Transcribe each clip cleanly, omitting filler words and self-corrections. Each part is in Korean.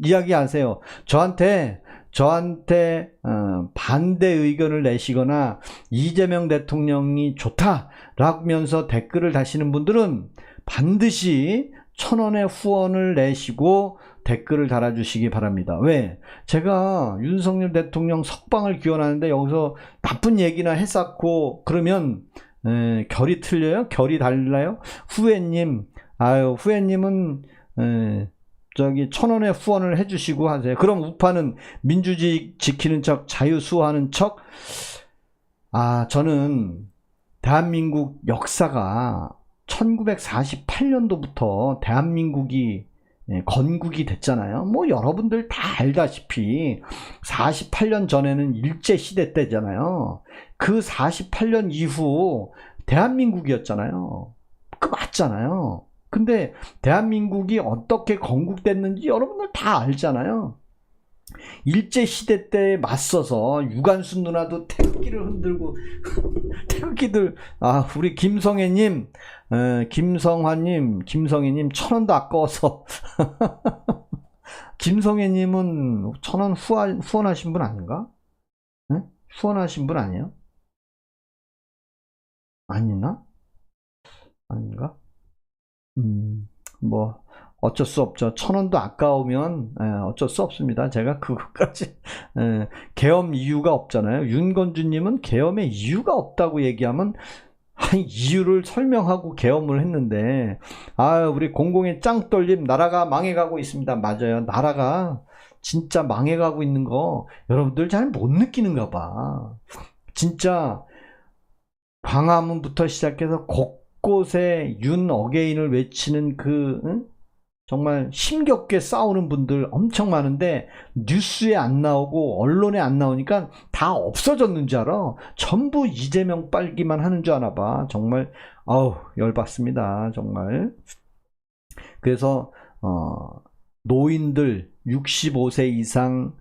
이야기하세요. 저한테 반대 의견을 내시거나 이재명 대통령이 좋다라면서 댓글을 다시는 분들은 반드시 1,000원의 후원을 내시고 댓글을 달아주시기 바랍니다. 왜? 제가 윤석열 대통령 석방을 기원하는데 여기서 나쁜 얘기나 했었고 그러면 결이 틀려요? 결이 달라요? 후회님, 후회님은 저기 1,000원의 후원을 해주시고 하세요. 그럼 우파는 민주주의 지키는 척, 자유수호하는 척. 저는 대한민국 역사가 1948년도부터 대한민국이 건국이 됐잖아요. 뭐 여러분들 다 알다시피 48년 전에는 일제시대 때잖아요. 그 48년 이후 대한민국이었잖아요. 그 맞잖아요. 근데 대한민국이 어떻게 건국됐는지 여러분들 다 알잖아요. 일제시대 때 맞서서 유관순 누나도 태극기를 흔들고 태극기들 우리 김성애님, 김성화님, 김성애님 1,000원도 아까워서 김성애님은 1,000원 후원하신 분 아닌가? 네? 후원하신 분 아니에요? 아니나? 아닌가? 뭐 어쩔 수 없죠. 1,000원도 아까우면 어쩔 수 없습니다. 제가 그것까지 계엄 이유가 없잖아요. 윤건주님은 계엄의 이유가 없다고 얘기하면 이유를 설명하고 계엄을 했는데 우리 공공의 짱떨림 나라가 망해가고 있습니다. 맞아요. 나라가 진짜 망해가고 있는 거 여러분들 잘 못 느끼는가 봐. 진짜 광화문부터 시작해서 곳곳에 윤 어게인을 외치는 정말 힘겹게 싸우는 분들 엄청 많은데 뉴스에 안 나오고 언론에 안 나오니까 다 없어졌는 줄 알아. 전부 이재명 빨기만 하는 줄 아나 봐. 정말 열받습니다. 정말. 그래서 노인들 65세 이상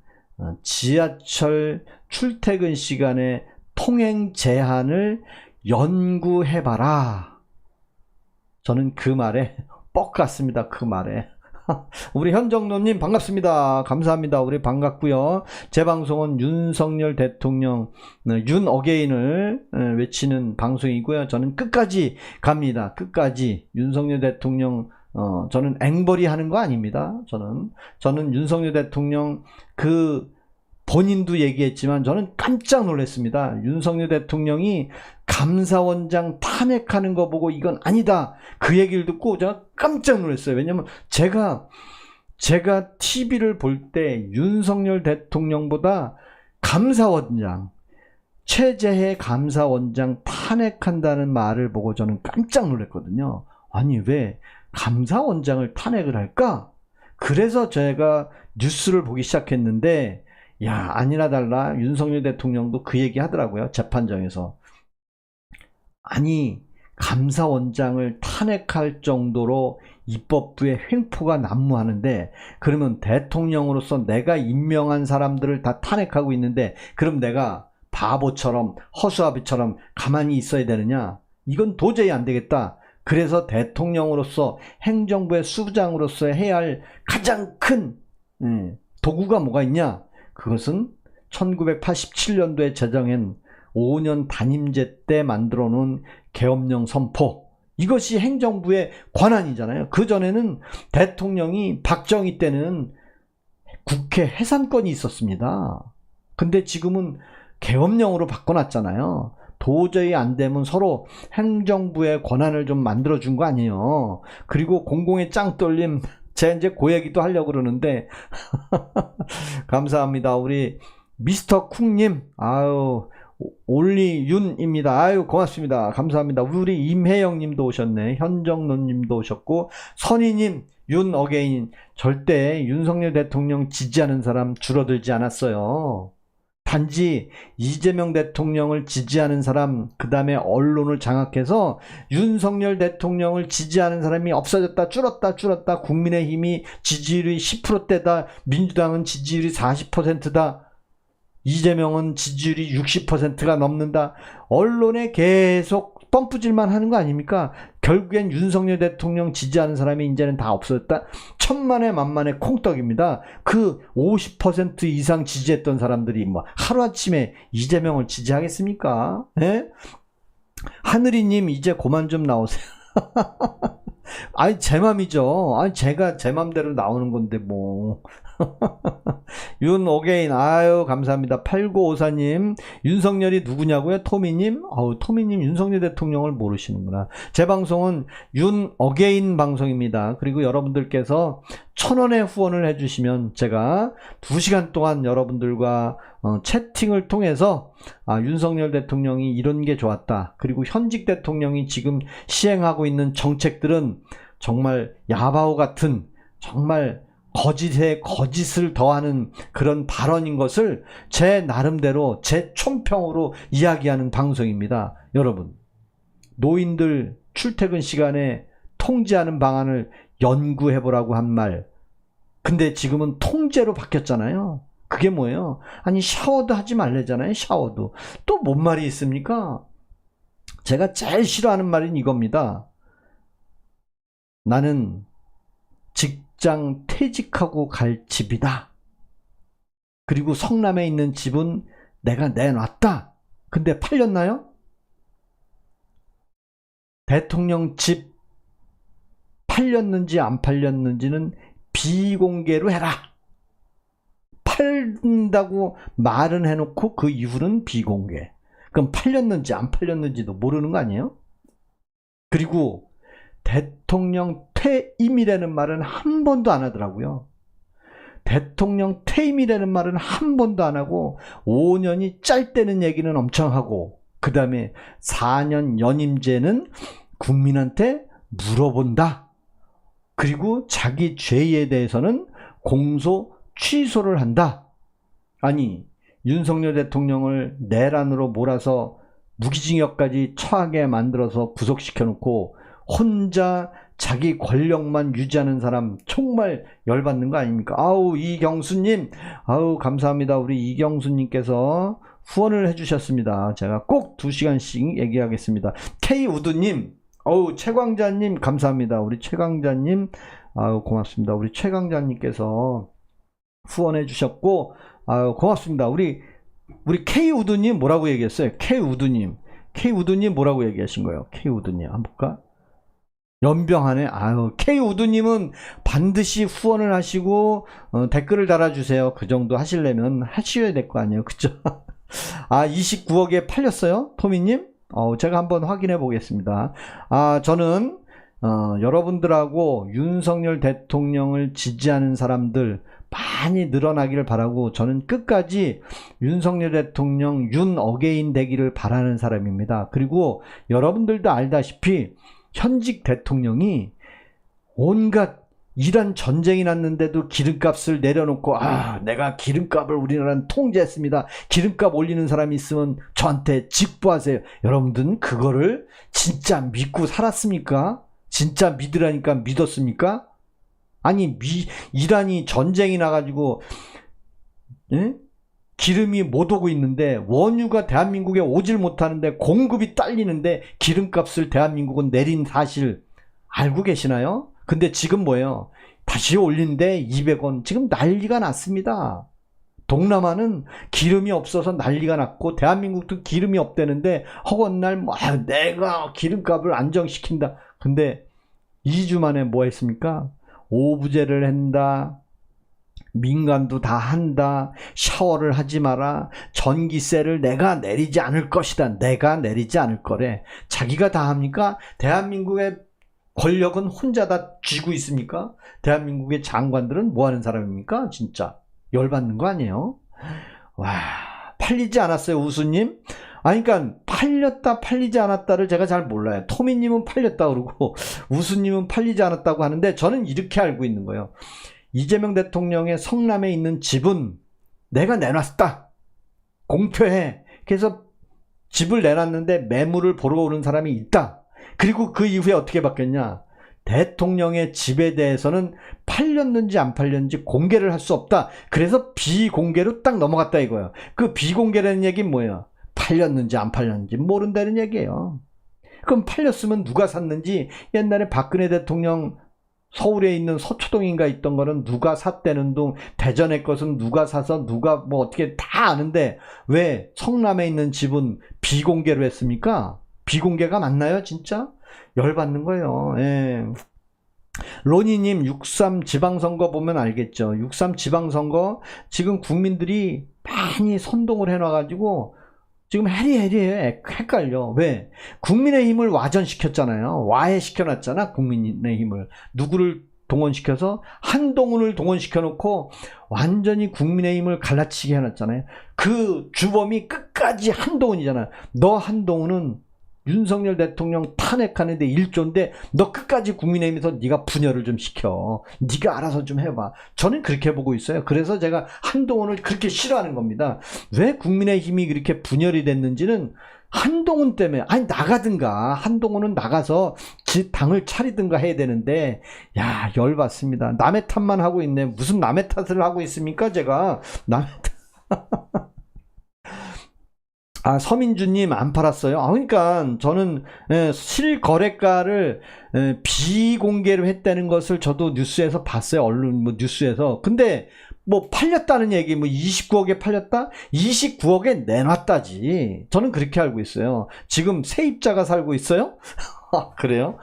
지하철 출퇴근 시간에 통행 제한을 연구해봐라. 저는 그 말에 뻑 같습니다. 그 말에. 우리 현정로님 반갑습니다. 감사합니다. 우리 반갑고요. 제 방송은 윤석열 대통령 윤 어게인을 외치는 방송이고요. 저는 끝까지 갑니다. 끝까지 윤석열 대통령 저는 앵벌이 하는 거 아닙니다. 저는 윤석열 대통령 본인도 얘기했지만 저는 깜짝 놀랐습니다. 윤석열 대통령이 감사원장 탄핵하는 거 보고 이건 아니다. 그 얘기를 듣고 제가 깜짝 놀랐어요. 왜냐면 제가 TV를 볼 때 윤석열 대통령보다 감사원장, 최재해 감사원장 탄핵한다는 말을 보고 저는 깜짝 놀랐거든요. 아니 왜 감사원장을 탄핵을 할까? 그래서 제가 뉴스를 보기 시작했는데 아니나 달라 윤석열 대통령도 그 얘기 하더라고요. 재판정에서. 아니 감사원장을 탄핵할 정도로 입법부의 횡포가 난무하는데 그러면 대통령으로서 내가 임명한 사람들을 다 탄핵하고 있는데 그럼 내가 바보처럼 허수아비처럼 가만히 있어야 되느냐? 이건 도저히 안 되겠다. 그래서 대통령으로서 행정부의 수장으로서 해야 할 가장 큰 도구가 뭐가 있냐? 그것은 1987년도에 제정한 5년 단임제 때 만들어 놓은 계엄령 선포. 이것이 행정부의 권한이잖아요. 그전에는 대통령이 박정희 때는 국회 해산권이 있었습니다. 근데 지금은 계엄령으로 바꿔놨잖아요. 도저히 안 되면 서로 행정부의 권한을 좀 만들어준 거 아니에요. 그리고 공공의 짱떨림 제가 이제 그 얘기도 하려고 그러는데 감사합니다. 우리 미스터 쿵님 올리윤입니다. 고맙습니다. 감사합니다. 우리 임혜영님도 오셨네. 현정론님도 오셨고 선희님 윤 어게인 절대 윤석열 대통령 지지하는 사람 줄어들지 않았어요. 단지 이재명 대통령을 지지하는 사람 그 다음에 언론을 장악해서 윤석열 대통령을 지지하는 사람이 없어졌다 줄었다 국민의힘이 지지율이 10%대다 민주당은 지지율이 40%다 이재명은 지지율이 60%가 넘는다. 언론에 계속 펌프질만 하는 거 아닙니까? 결국엔 윤석열 대통령 지지하는 사람이 이제는 다 없어졌다. 천만에 만만의 콩떡입니다. 그 50% 이상 지지했던 사람들이 뭐 하루아침에 이재명을 지지하겠습니까? 예? 하늘이님 이제 그만 좀 나오세요. 아니 제 맘이죠. 아니 제가 제 맘대로 나오는 건데 뭐. 윤오게인 아유 감사합니다. 8954님 윤석열이 누구냐고요? 토미님? 토미님 윤석열 대통령을 모르시는구나. 제 방송은 윤오게인 방송입니다. 그리고 여러분들께서 1,000원의 후원을 해주시면 제가 2시간 동안 여러분들과 채팅을 통해서 윤석열 대통령이 이런 게 좋았다. 그리고 현직 대통령이 지금 시행하고 있는 정책들은 정말 야바오 같은 정말 거짓에 거짓을 더하는 그런 발언인 것을 제 나름대로 제 촌평으로 이야기하는 방송입니다. 여러분, 노인들 출퇴근 시간에 통제하는 방안을 연구해보라고 한 말. 근데 지금은 통제로 바뀌었잖아요. 그게 뭐예요? 아니 샤워도 하지 말래잖아요. 샤워도. 또 뭔 말이 있습니까? 제가 제일 싫어하는 말은 이겁니다. 나는 직장 퇴직하고 갈 집이다. 그리고 성남에 있는 집은 내가 내놨다. 근데 팔렸나요? 대통령 집 팔렸는지 안 팔렸는지는 비공개로 해라. 팔린다고 말은 해놓고 그 이후는 비공개. 그럼 팔렸는지 안 팔렸는지도 모르는 거 아니에요? 그리고 대통령 퇴임이라는 말은 한 번도 안 하더라고요. 대통령 퇴임이라는 말은 한 번도 안 하고 5년이 짧다는 얘기는 엄청 하고 그 다음에 4년 연임제는 국민한테 물어본다. 그리고 자기 죄에 대해서는 공소 취소를 한다. 아니 윤석열 대통령을 내란으로 몰아서 무기징역까지 처하게 만들어서 구속시켜놓고 혼자 자기 권력만 유지하는 사람 정말 열받는 거 아닙니까? 아우 이경수님 아우 감사합니다. 우리 이경수님께서 후원을 해주셨습니다. 제가 꼭 2시간씩 얘기하겠습니다. K우드님 어우 최광자님 감사합니다. 우리 최광자님 아우 고맙습니다. 우리 최광자님께서 후원해 주셨고 아유 고맙습니다. 우리 K우드님 뭐라고 얘기했어요? K우드님 뭐라고 얘기하신 거예요? K우드님 한번 볼까? 연병하네. 아유 K우드님은 반드시 후원을 하시고 댓글을 달아주세요. 그 정도 하시려면 하셔야 될 거 아니에요, 그죠? 29억에 팔렸어요, 토미님? 제가 한번 확인해 보겠습니다. 저는 여러분들하고 윤석열 대통령을 지지하는 사람들 많이 늘어나기를 바라고 저는 끝까지 윤석열 대통령 윤어게인 되기를 바라는 사람입니다. 그리고 여러분들도 알다시피 현직 대통령이 온갖 이란 전쟁이 났는데도 기름값을 내려놓고 내가 기름값을 우리나라는 통제했습니다. 기름값 올리는 사람이 있으면 저한테 직보하세요. 여러분들은 그거를 진짜 믿고 살았습니까? 진짜 믿으라니까 믿었습니까? 아니 이란이 전쟁이 나가지고 기름이 못 오고 있는데 원유가 대한민국에 오질 못하는데 공급이 딸리는데 기름값을 대한민국은 내린 사실 알고 계시나요? 근데 지금 뭐예요? 다시 올린데 200원. 지금 난리가 났습니다. 동남아는 기름이 없어서 난리가 났고 대한민국도 기름이 없대는데 허건날 내가 기름값을 안정시킨다. 근데 2주 만에 뭐 했습니까? 오부제를 한다. 민간도 다 한다. 샤워를 하지 마라. 전기세를 내가 내리지 않을 것이다. 내가 내리지 않을 거래. 자기가 다 합니까? 대한민국의 권력은 혼자 다 쥐고 있습니까? 대한민국의 장관들은 뭐 하는 사람입니까? 진짜 열받는 거 아니에요? 와, 팔리지 않았어요, 우수님? 그러니까 팔렸다 팔리지 않았다를 제가 잘 몰라요. 토미님은 팔렸다 그러고 우수님은 팔리지 않았다고 하는데 저는 이렇게 알고 있는 거예요. 이재명 대통령의 성남에 있는 집은 내가 내놨다. 공표해. 그래서 집을 내놨는데 매물을 보러 오는 사람이 있다. 그리고 그 이후에 어떻게 바뀌었냐. 대통령의 집에 대해서는 팔렸는지 안 팔렸는지 공개를 할 수 없다. 그래서 비공개로 딱 넘어갔다 이거예요. 그 비공개라는 얘기는 뭐예요? 팔렸는지 안 팔렸는지 모른다는 얘기예요. 그럼 팔렸으면 누가 샀는지, 옛날에 박근혜 대통령 서울에 있는 서초동인가 있던 거는 누가 샀다는 둥, 대전의 것은 누가 사서 누가 뭐 어떻게 다 아는데 왜 성남에 있는 집은 비공개로 했습니까? 비공개가 맞나요, 진짜? 열받는 거예요. 예. 로니님, 6.3 지방선거 보면 알겠죠. 6.3 지방선거 지금 국민들이 많이 선동을 해놔가지고 지금 해리해리해. 헷갈려. 왜? 국민의힘을 와전시켰잖아요. 와해시켜놨잖아, 국민의힘을. 누구를 동원시켜서? 한동훈을 동원시켜놓고 완전히 국민의힘을 갈라치게 해놨잖아요. 그 주범이 끝까지 한동훈이잖아요. 너 한동훈은 윤석열 대통령 탄핵하는데 1조인데 너 끝까지 국민의힘에서 네가 분열을 좀 시켜. 네가 알아서 좀 해봐. 저는 그렇게 보고 있어요. 그래서 제가 한동훈을 그렇게 싫어하는 겁니다. 왜 국민의힘이 그렇게 분열이 됐는지는 한동훈 때문에. 아니, 나가든가. 한동훈은 나가서 지 당을 차리든가 해야 되는데, 야, 열받습니다. 남의 탓만 하고 있네. 무슨 남의 탓을 하고 있습니까, 제가? 남의 탓. 아, 서민주님 안 팔았어요? 그러니까 저는 실거래가를 비공개로 했다는 것을 저도 뉴스에서 봤어요. 언론 뭐 뉴스에서. 근데 뭐 팔렸다는 얘기, 뭐 29억에 팔렸다? 29억에 내놨다지. 저는 그렇게 알고 있어요. 지금 세입자가 살고 있어요? 그래요?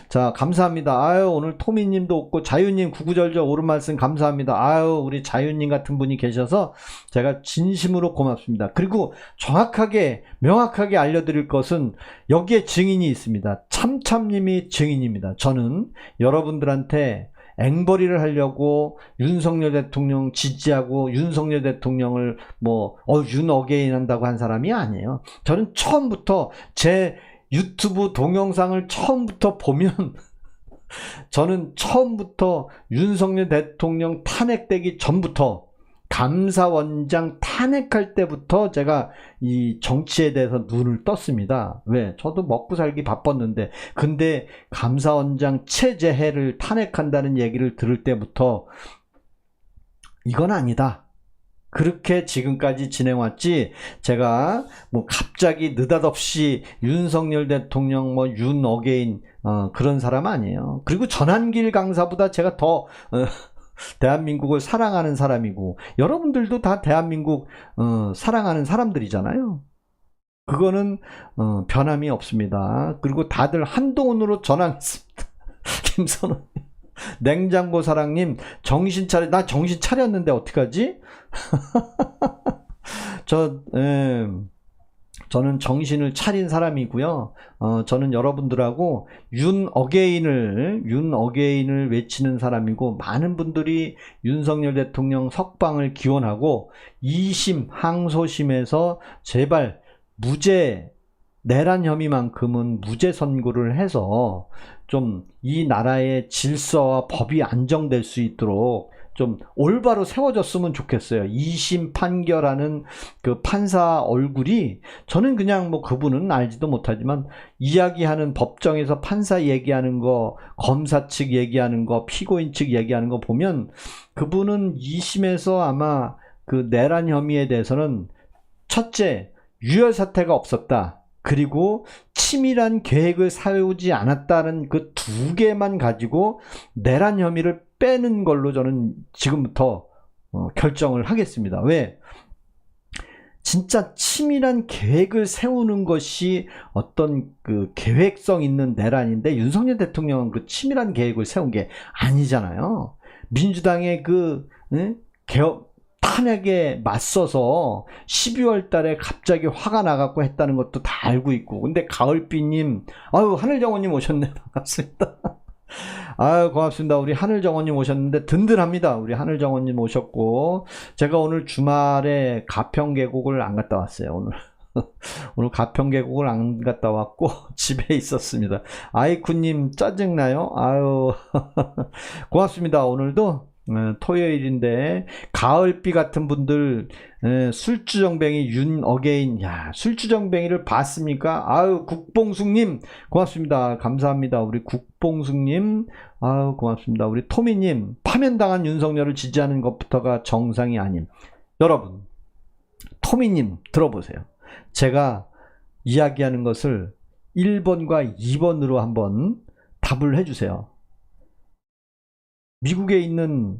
자, 감사합니다. 아유, 오늘 토미님도 없고, 자유님 구구절절 옳은 말씀 감사합니다. 아유, 우리 자유님 같은 분이 계셔서 제가 진심으로 고맙습니다. 그리고 정확하게, 명확하게 알려드릴 것은 여기에 증인이 있습니다. 참참님이 증인입니다. 저는 여러분들한테 앵벌이를 하려고 윤석열 대통령 지지하고 윤석열 대통령을 윤어게인 한다고 한 사람이 아니에요. 저는 처음부터 제 유튜브 동영상을 처음부터 보면 저는 처음부터 윤석열 대통령 탄핵되기 전부터 감사원장 탄핵할 때부터 제가 이 정치에 대해서 눈을 떴습니다. 왜? 저도 먹고 살기 바빴는데, 근데 감사원장 최재해를 탄핵한다는 얘기를 들을 때부터 이건 아니다. 그렇게 지금까지 진행왔지, 제가 뭐 갑자기 느닷없이 윤석열 대통령 윤어게인 그런 사람 아니에요. 그리고 전한길 강사보다 제가 더 대한민국을 사랑하는 사람이고, 여러분들도 다 대한민국 사랑하는 사람들이잖아요. 그거는 변함이 없습니다. 그리고 다들 한동훈으로 전환했습니다. 김선호 냉장고 사랑님, 정신 차려. 나 정신 차렸는데 어떡하지? 저는 정신을 차린 사람이고요. 저는 여러분들하고 윤어게인을 외치는 사람이고, 많은 분들이 윤석열 대통령 석방을 기원하고 2심 항소심에서 제발 무죄, 내란 혐의만큼은 무죄 선고를 해서 좀 이 나라의 질서와 법이 안정될 수 있도록 좀 올바로 세워졌으면 좋겠어요. 2심 판결하는 그 판사 얼굴이, 저는 그냥 그분은 알지도 못하지만 이야기하는, 법정에서 판사 얘기하는 거, 검사 측 얘기하는 거, 피고인 측 얘기하는 거 보면 그분은 2심에서 아마 그 내란 혐의에 대해서는 첫째, 유혈 사태가 없었다. 그리고 치밀한 계획을 세우지 않았다는 그 두 개만 가지고 내란 혐의를 빼는 걸로 저는 지금부터 결정을 하겠습니다. 왜? 진짜 치밀한 계획을 세우는 것이 어떤 그 계획성 있는 내란인데, 윤석열 대통령은 그 치밀한 계획을 세운 게 아니잖아요. 민주당의 개혁 탄핵에 맞서서 12월 달에 갑자기 화가 나갖고 했다는 것도 다 알고 있고. 근데 가을비님, 아유, 하늘정원님 오셨네. 반갑습니다. 아유, 고맙습니다. 우리 하늘정원님 오셨는데 든든합니다. 우리 하늘정원님 오셨고, 제가 오늘 주말에 가평계곡을 안 갔다 왔어요. 오늘 가평계곡을 안 갔다 왔고 집에 있었습니다. 아이쿠님 짜증나요? 아유, 고맙습니다. 오늘도 토요일인데 가을비 같은 분들, 술주정뱅이 윤어게인, 야, 술주정뱅이를 봤습니까? 아유, 국봉숙님 고맙습니다. 감사합니다. 우리 국봉숙님, 아유, 고맙습니다. 우리 토미님, 파면당한 윤석열을 지지하는 것부터가 정상이 아님. 여러분, 토미님 들어보세요. 제가 이야기하는 것을 1번과 2번으로 한번 답을 해주세요. 미국에 있는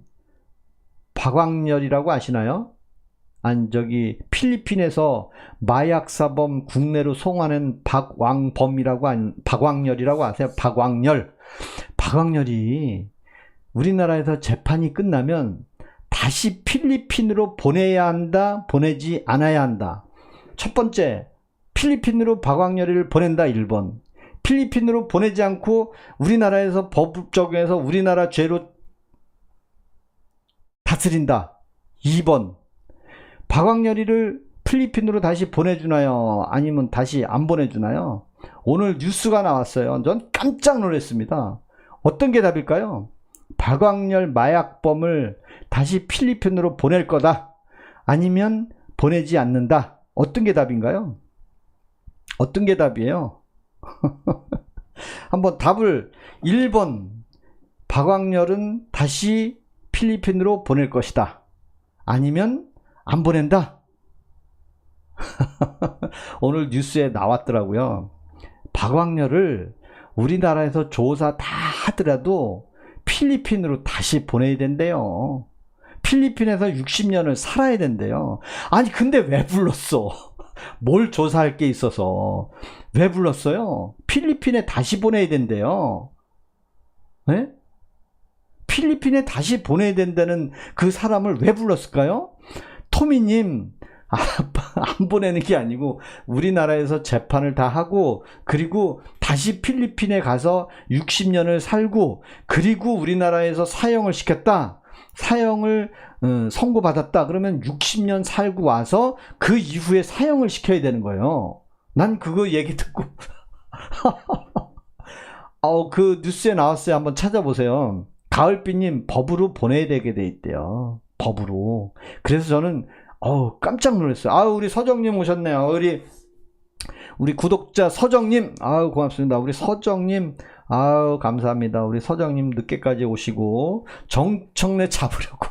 박광렬이라고 아시나요? 저기 필리핀에서 마약사범 국내로 송환한 박광렬이라고 아세요? 박광렬이 우리나라에서 재판이 끝나면 다시 필리핀으로 보내야 한다, 보내지 않아야 한다. 첫 번째, 필리핀으로 박광렬이를 보낸다, 1번. 필리핀으로 보내지 않고 우리나라에서 법 적용해서 우리나라 죄로 다스린다, 2번. 박광렬이를 필리핀으로 다시 보내주나요? 아니면 다시 안 보내주나요? 오늘 뉴스가 나왔어요. 전 깜짝 놀랐습니다. 어떤 게 답일까요? 박광렬 마약범을 다시 필리핀으로 보낼 거다, 아니면 보내지 않는다. 어떤 게 답인가요? 어떤 게 답이에요? 한번 답을. 1번, 박광렬은 다시 필리핀으로 보낼 것이다, 아니면 안 보낸다. 오늘 뉴스에 나왔더라고요. 박광렬을 우리나라에서 조사 다 하더라도 필리핀으로 다시 보내야 된대요. 필리핀에서 60년을 살아야 된대요. 아니 근데 왜 불렀어? 뭘 조사할 게 있어서 왜 불렀어요? 필리핀에 다시 보내야 된대요. 네? 필리핀에 다시 보내야 된다는 그 사람을 왜 불렀을까요? 토미님, 안 보내는 게 아니고 우리나라에서 재판을 다 하고 그리고 다시 필리핀에 가서 60년을 살고 그리고 우리나라에서 사형을 시켰다, 사형을 선고받았다, 그러면 60년 살고 와서 그 이후에 사형을 시켜야 되는 거예요. 난 그거 얘기 듣고 그 뉴스에 나왔어요. 한번 찾아보세요. 가을비님, 법으로 보내야 되게 돼 있대요. 법으로. 그래서 저는 깜짝 놀랐어요. 우리 서정님 오셨네요. 우리 구독자 서정님, 고맙습니다. 우리 서정님, 감사합니다. 우리 서정님 늦게까지 오시고 정청래 잡으려고.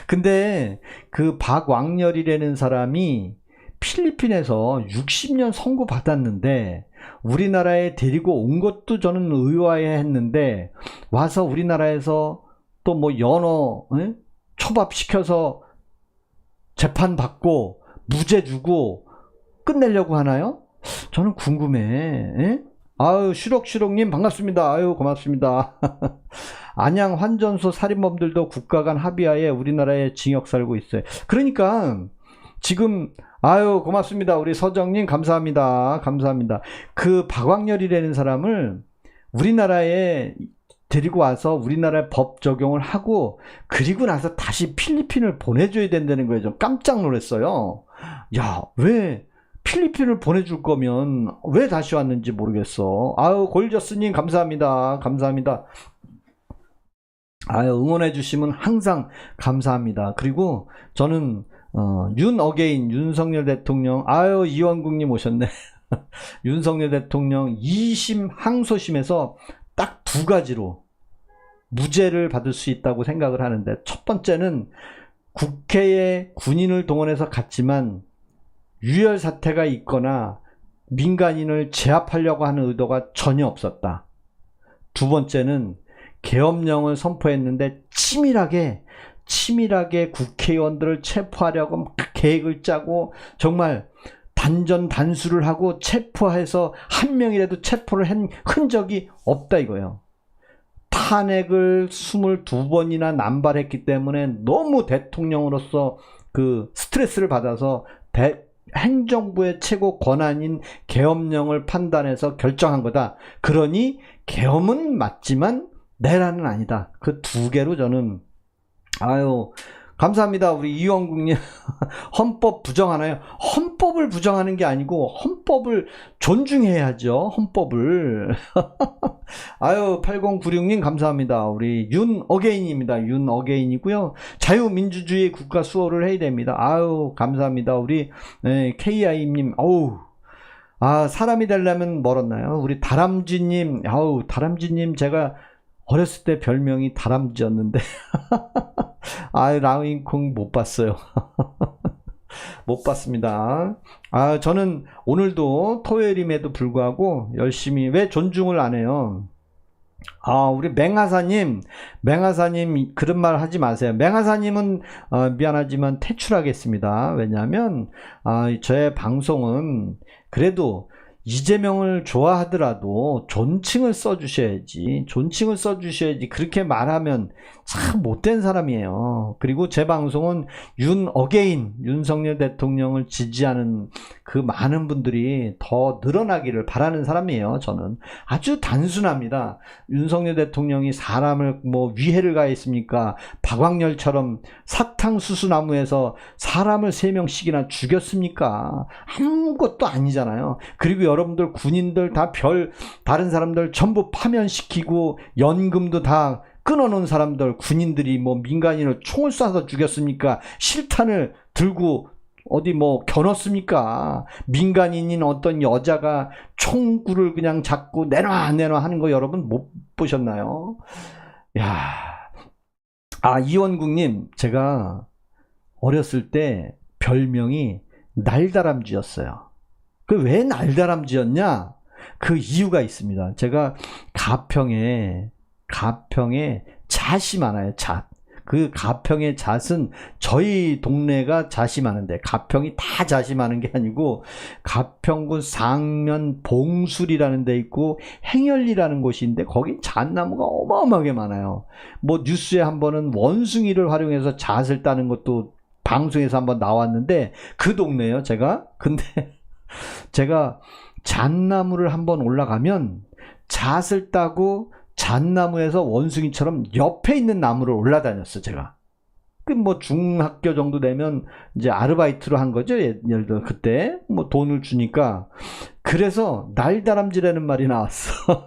근데 그 박광렬이라는 사람이 필리핀에서 60년 선고 받았는데 우리나라에 데리고 온 것도 저는 의아해했는데 와서 우리나라에서 또 뭐 연어 초밥시켜서 재판받고 무죄 주고 끝내려고 하나요? 저는 궁금해. 슈럭슈럭님 반갑습니다. 고맙습니다. 안양 환전소 살인범들도 국가 간 합의하에 우리나라에 징역 살고 있어요. 그러니까 지금 고맙습니다. 우리 서정님 감사합니다. 그 박광렬이라는 사람을 우리나라에 데리고 와서 우리나라 법 적용을 하고 그리고 나서 다시 필리핀을 보내줘야 된다는 거예요. 좀 깜짝 놀랐어요. 야, 왜 필리핀을 보내줄 거면 왜 다시 왔는지 모르겠어. 골저스님 감사합니다. 응원해 주시면 항상 감사합니다. 그리고 저는 윤석열 대통령, 이원국님 오셨네. 윤석열 대통령 2심 항소심에서 딱 2가지로 무죄를 받을 수 있다고 생각을 하는데, 첫 번째는 국회에 군인을 동원해서 갔지만 유혈 사태가 있거나 민간인을 제압하려고 하는 의도가 전혀 없었다. 두 번째는 계엄령을 선포했는데 치밀하게 국회의원들을 체포하려고 계획을 짜고 정말 단전단수를 하고 체포해서 한 명이라도 체포를 한 흔적이 없다 이거예요. 탄핵을 22번이나 남발했기 때문에 너무 대통령으로서 그 스트레스를 받아서 행정부의 최고 권한인 계엄령을 판단해서 결정한 거다. 그러니 계엄은 맞지만 내란은 아니다. 그 2개로 저는 감사합니다. 우리 이원국님 헌법 부정하나요? 헌법을 부정하는 게 아니고 헌법을 존중해야죠. 헌법을. 8096님 감사합니다. 우리 윤어게인입니다. 윤어게인이고요. 자유민주주의 국가 수호를 해야 됩니다. 감사합니다. 우리 KI님 사람이 되려면 멀었나요? 우리 다람쥐님, 다람쥐님 제가 어렸을 때 별명이 다람쥐였는데 라인콩 못 봤어요. 못 봤습니다. 저는 오늘도 토요일임에도 불구하고 열심히, 왜 존중을 안 해요? 우리 맹하사님 그런 말 하지 마세요. 맹하사님은 미안하지만 퇴출하겠습니다. 왜냐하면 저의 방송은 그래도 이재명을 좋아하더라도 존칭을 써주셔야지. 존칭을 써주셔야지. 그렇게 말하면 참 못된 사람이에요. 그리고 제 방송은 윤석열 대통령을 지지하는 그 많은 분들이 더 늘어나기를 바라는 사람이에요. 저는 아주 단순합니다. 윤석열 대통령이 사람을 뭐 위해를 가했습니까? 박광렬처럼 사탕수수나무에서 사람을 3명씩이나 죽였습니까? 아무것도 아니잖아요. 그리고 여러분들 군인들 다 다른 사람들 전부 파면시키고 연금도 다 끊어놓은 사람들, 군인들이 뭐 민간인을 총을 쏴서 죽였습니까? 실탄을 들고 어디 뭐 겨눴습니까? 민간인인 어떤 여자가 총구를 그냥 잡고 내놔 하는 거 여러분 못 보셨나요? 이원국님, 제가 어렸을 때 별명이 날다람쥐였어요. 그 왜 날다람쥐였냐? 그 이유가 있습니다. 제가 가평에 잣이 많아요. 잣. 그 가평의 잣은 저희 동네가 잣이 많은데, 가평이 다 잣이 많은 게 아니고 가평군 상면 봉술이라는 데 있고 행열리라는 곳인데 거기 잣나무가 어마어마하게 많아요. 뭐 뉴스에 한 번은 원숭이를 활용해서 잣을 따는 것도 방송에서 한번 나왔는데 그 동네예요, 제가. 근데 제가 잣나무를 한번 올라가면 잣을 따고 잣나무에서 원숭이처럼 옆에 있는 나무를 올라다녔어, 제가. 그 뭐 중학교 정도 되면 이제 아르바이트로 한 거죠. 예를 들어 그때 뭐 돈을 주니까. 그래서 날다람쥐라는 말이 나왔어.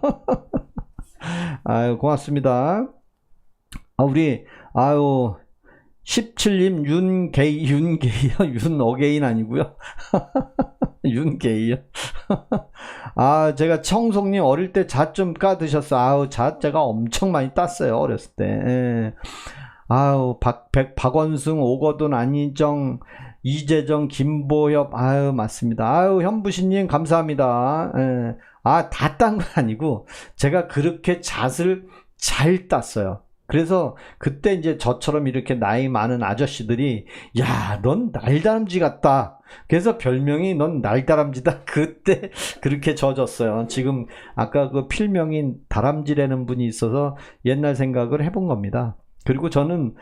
고맙습니다. 우리 17님 윤어게인 아니고요. 윤게이요. 제가 청송님 어릴 때 잣 좀 까 드셨어. 잣 제가 엄청 많이 땄어요, 어렸을 때. 박원승, 오거돈, 안희정, 이재정, 김보협, 맞습니다. 현부신님 감사합니다. 다 딴 건 아니고 제가 그렇게 잣을 잘 땄어요. 그래서 그때 이제 저처럼 이렇게 나이 많은 아저씨들이 넌 날다람쥐 같다. 그래서 별명이 넌 날다람쥐다. 그때 그렇게 져졌어요. 지금 아까 그 필명인 다람쥐라는 분이 있어서 옛날 생각을 해본 겁니다. 그리고 저는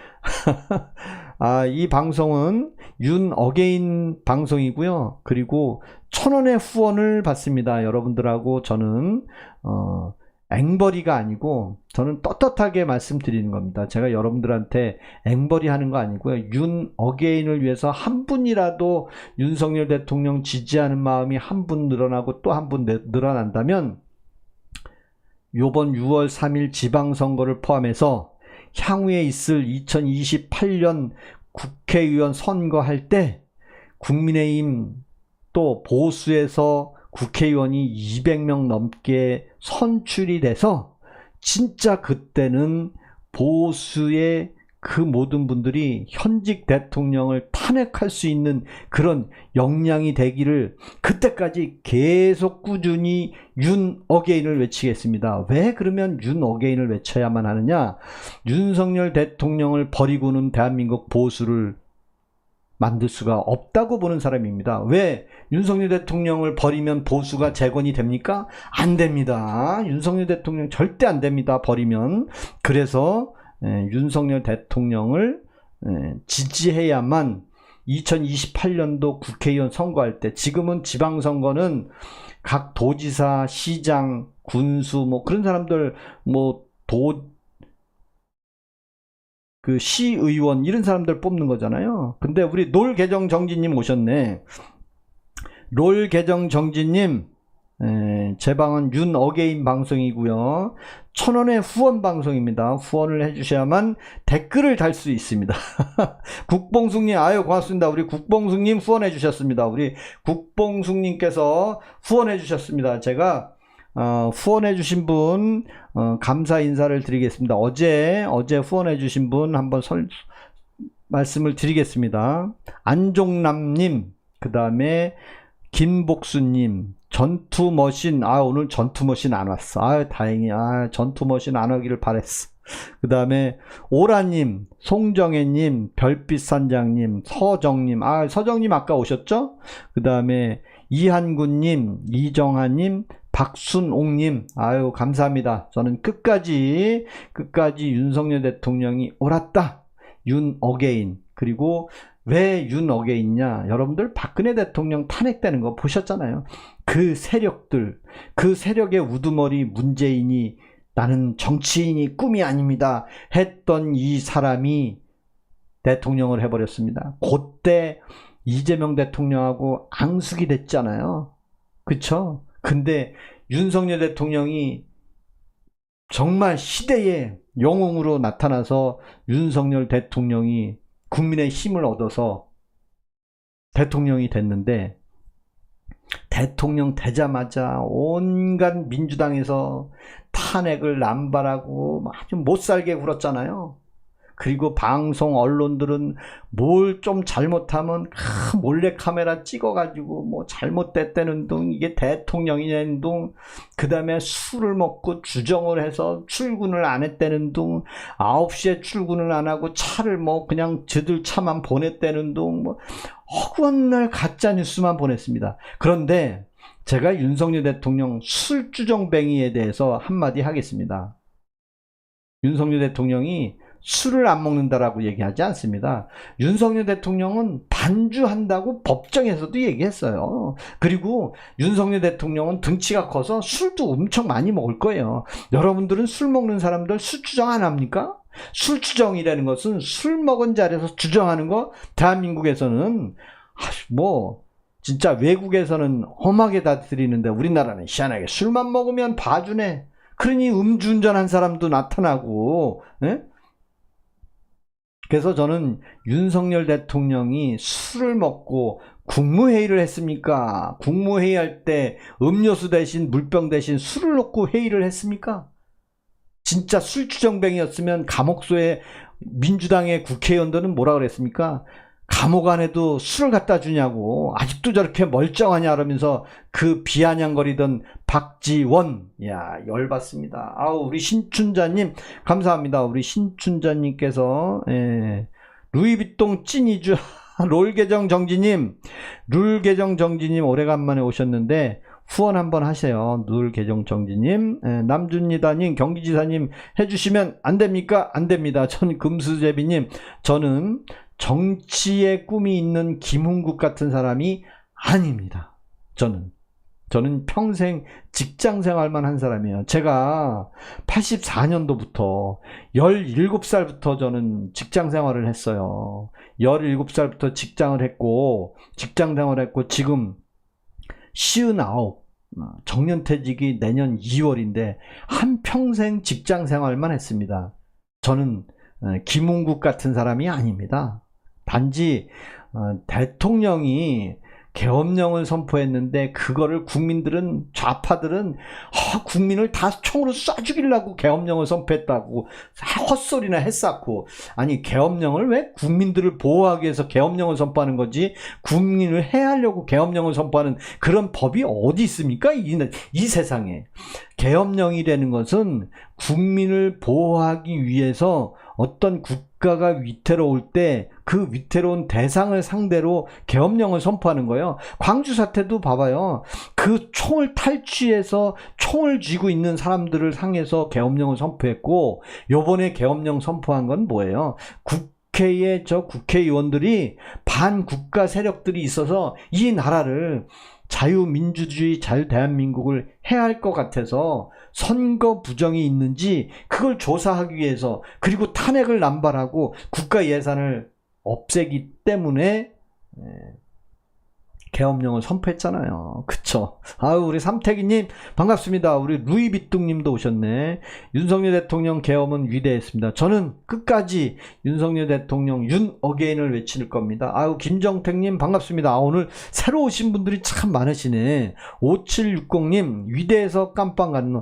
이 방송은 윤어게인 방송이고요. 그리고 1,000원의 후원을 받습니다. 여러분들하고 저는 앵벌이가 아니고 저는 떳떳하게 말씀드리는 겁니다. 제가 여러분들한테 앵벌이 하는 거 아니고요. 윤어게인을 위해서 한 분이라도 윤석열 대통령 지지하는 마음이 한 분 늘어나고 또 한 분 늘어난다면 요번 6월 3일 지방선거를 포함해서 향후에 있을 2028년 국회의원 선거할 때 국민의힘 또 보수에서 국회의원이 200명 넘게 선출이 돼서 진짜 그때는 보수의 그 모든 분들이 현직 대통령을 탄핵할 수 있는 그런 역량이 되기를 그때까지 계속 꾸준히 윤어게인을 외치겠습니다. 왜 그러면 윤어게인을 외쳐야만 하느냐? 윤석열 대통령을 버리고는 대한민국 보수를 만들 수가 없다고 보는 사람입니다. 왜? 윤석열 대통령을 버리면 보수가 재건이 됩니까? 안 됩니다. 윤석열 대통령 절대 안 됩니다. 버리면. 그래서 윤석열 대통령을 지지해야만 2028년도 국회의원 선거할 때, 지금은 지방선거는 각 도지사, 시장, 군수 뭐 그런 사람들 그 시의원 이런 사람들 뽑는 거잖아요. 근데 우리 롤개정정지님 오셨네. 롤개정정지님, 제 방은 윤어게인 방송이고요. 1,000원의 후원 방송입니다. 후원을 해주셔야만 댓글을 달 수 있습니다. 국봉숙님, 고맙습니다. 우리 국봉숙님 후원해 주셨습니다. 우리 국봉숙님께서 후원해 주셨습니다. 제가 후원해 주신 분 감사 인사를 드리겠습니다. 어제 후원해 주신 분 한번 말씀을 드리겠습니다. 안종남님, 그 다음에 김복수님, 전투머신, 오늘 전투머신 안 왔어. 다행이야. 전투머신 안 오기를 바랬어. 그 다음에 오라님, 송정혜님, 별빛산장님, 서정님, 서정님 아까 오셨죠? 그 다음에 이한구님, 이정하님, 박순옥님, 감사합니다. 저는 끝까지 윤석열 대통령이 옳았다. 윤 어게인. 그리고 왜 윤 어게인냐? 여러분들 박근혜 대통령 탄핵되는 거 보셨잖아요. 그 세력들, 그 세력의 우두머리 문재인이 나는 정치인이 꿈이 아닙니다 했던 이 사람이 대통령을 해버렸습니다. 그때 이재명 대통령하고 앙숙이 됐잖아요. 그쵸? 근데 윤석열 대통령이 정말 시대의 영웅으로 나타나서 윤석열 대통령이 국민의 힘을 얻어서 대통령이 됐는데, 대통령 되자마자 온갖 민주당에서 탄핵을 남발하고 아주 못살게 굴었잖아요. 그리고 방송 언론들은 뭘 좀 잘못하면 몰래카메라 찍어가지고 뭐 잘못됐다는 둥, 이게 대통령이냐는 둥, 그 다음에 술을 먹고 주정을 해서 출근을 안 했다는 둥, 9시에 출근을 안 하고 차를 뭐 그냥 저들 차만 보냈다는 둥, 뭐 허구한 가짜 뉴스만 보냈습니다. 그런데 제가 윤석열 대통령 술주정뱅이에 대해서 한마디 하겠습니다. 윤석열 대통령이 술을 안 먹는다라고 얘기하지 않습니다. 윤석열 대통령은 반주한다고 법정에서도 얘기했어요. 그리고 윤석열 대통령은 등치가 커서 술도 엄청 많이 먹을 거예요. 여러분들은 술 먹는 사람들 술주정 안 합니까? 술주정이라는 것은 술 먹은 자리에서 주정하는 거, 대한민국에서는 뭐 진짜 외국에서는 험하게 다스리는데 우리나라는 희한하게 술만 먹으면 봐주네. 그러니 음주운전한 사람도 나타나고, 예? 그래서 저는 윤석열 대통령이 술을 먹고 국무회의를 했습니까? 국무회의 할 때 음료수 대신 물병 대신 술을 놓고 회의를 했습니까? 진짜 술주정뱅이였으면 감옥소에 민주당의 국회의원들은 뭐라 그랬습니까? 감옥 안에도 술을 갖다 주냐고, 아직도 저렇게 멀쩡하냐 그러면서 그 비아냥거리던 박지원, 열받습니다. 우리 신춘자님 감사합니다. 우리 신춘자님께서 루이비통 찐이주 롤계정 정지님, 룰계정 정지님 오래간만에 오셨는데 후원 한번 하세요. 룰계정 정지님. 남준니다님, 경기지사님 해주시면 안 됩니까? 안 됩니다. 전 금수제비님, 저는 정치의 꿈이 있는 김흥국 같은 사람이 아닙니다. 저는 평생 직장 생활만 한 사람이에요. 제가 84년도부터 17살부터 저는 직장 생활을 했어요. 17살부터 직장 생활을 했고 지금 59, 정년퇴직이 내년 2월인데 한평생 직장 생활만 했습니다. 저는 김흥국 같은 사람이 아닙니다. 단지 대통령이 계엄령을 선포했는데 그거를 국민들은, 좌파들은 국민을 다 총으로 쏴 죽이려고 계엄령을 선포했다고 헛소리나 했었고, 아니 계엄령을 왜 국민들을 보호하기 위해서 계엄령을 선포하는 거지, 국민을 해하려고 계엄령을 선포하는 그런 법이 어디 있습니까? 이 세상에. 계엄령이라는 것은 국민을 보호하기 위해서 어떤 국가가 위태로울 때 그 위태로운 대상을 상대로 계엄령을 선포하는 거예요. 광주 사태도 봐봐요. 그 총을 탈취해서 총을 쥐고 있는 사람들을 향해서 계엄령을 선포했고, 요번에 계엄령 선포한 건 뭐예요? 국회에 국회의원들이 반국가 세력들이 있어서 이 나라를 자유민주주의 자유대한민국을 해야 할 것 같아서 선거 부정이 있는지 그걸 조사하기 위해서, 그리고 탄핵을 남발하고 국가 예산을 없애기 때문에 계엄령을 선포했잖아요. 그쵸? 우리 삼태기님 반갑습니다. 우리 루이비뚱님도 오셨네. 윤석열 대통령 계엄은 위대했습니다. 저는 끝까지 윤석열 대통령 윤 어게인을 외칠 겁니다. 김정택님 반갑습니다. 오늘 새로 오신 분들이 참 많으시네. 5760님 위대해서 깜빵 가는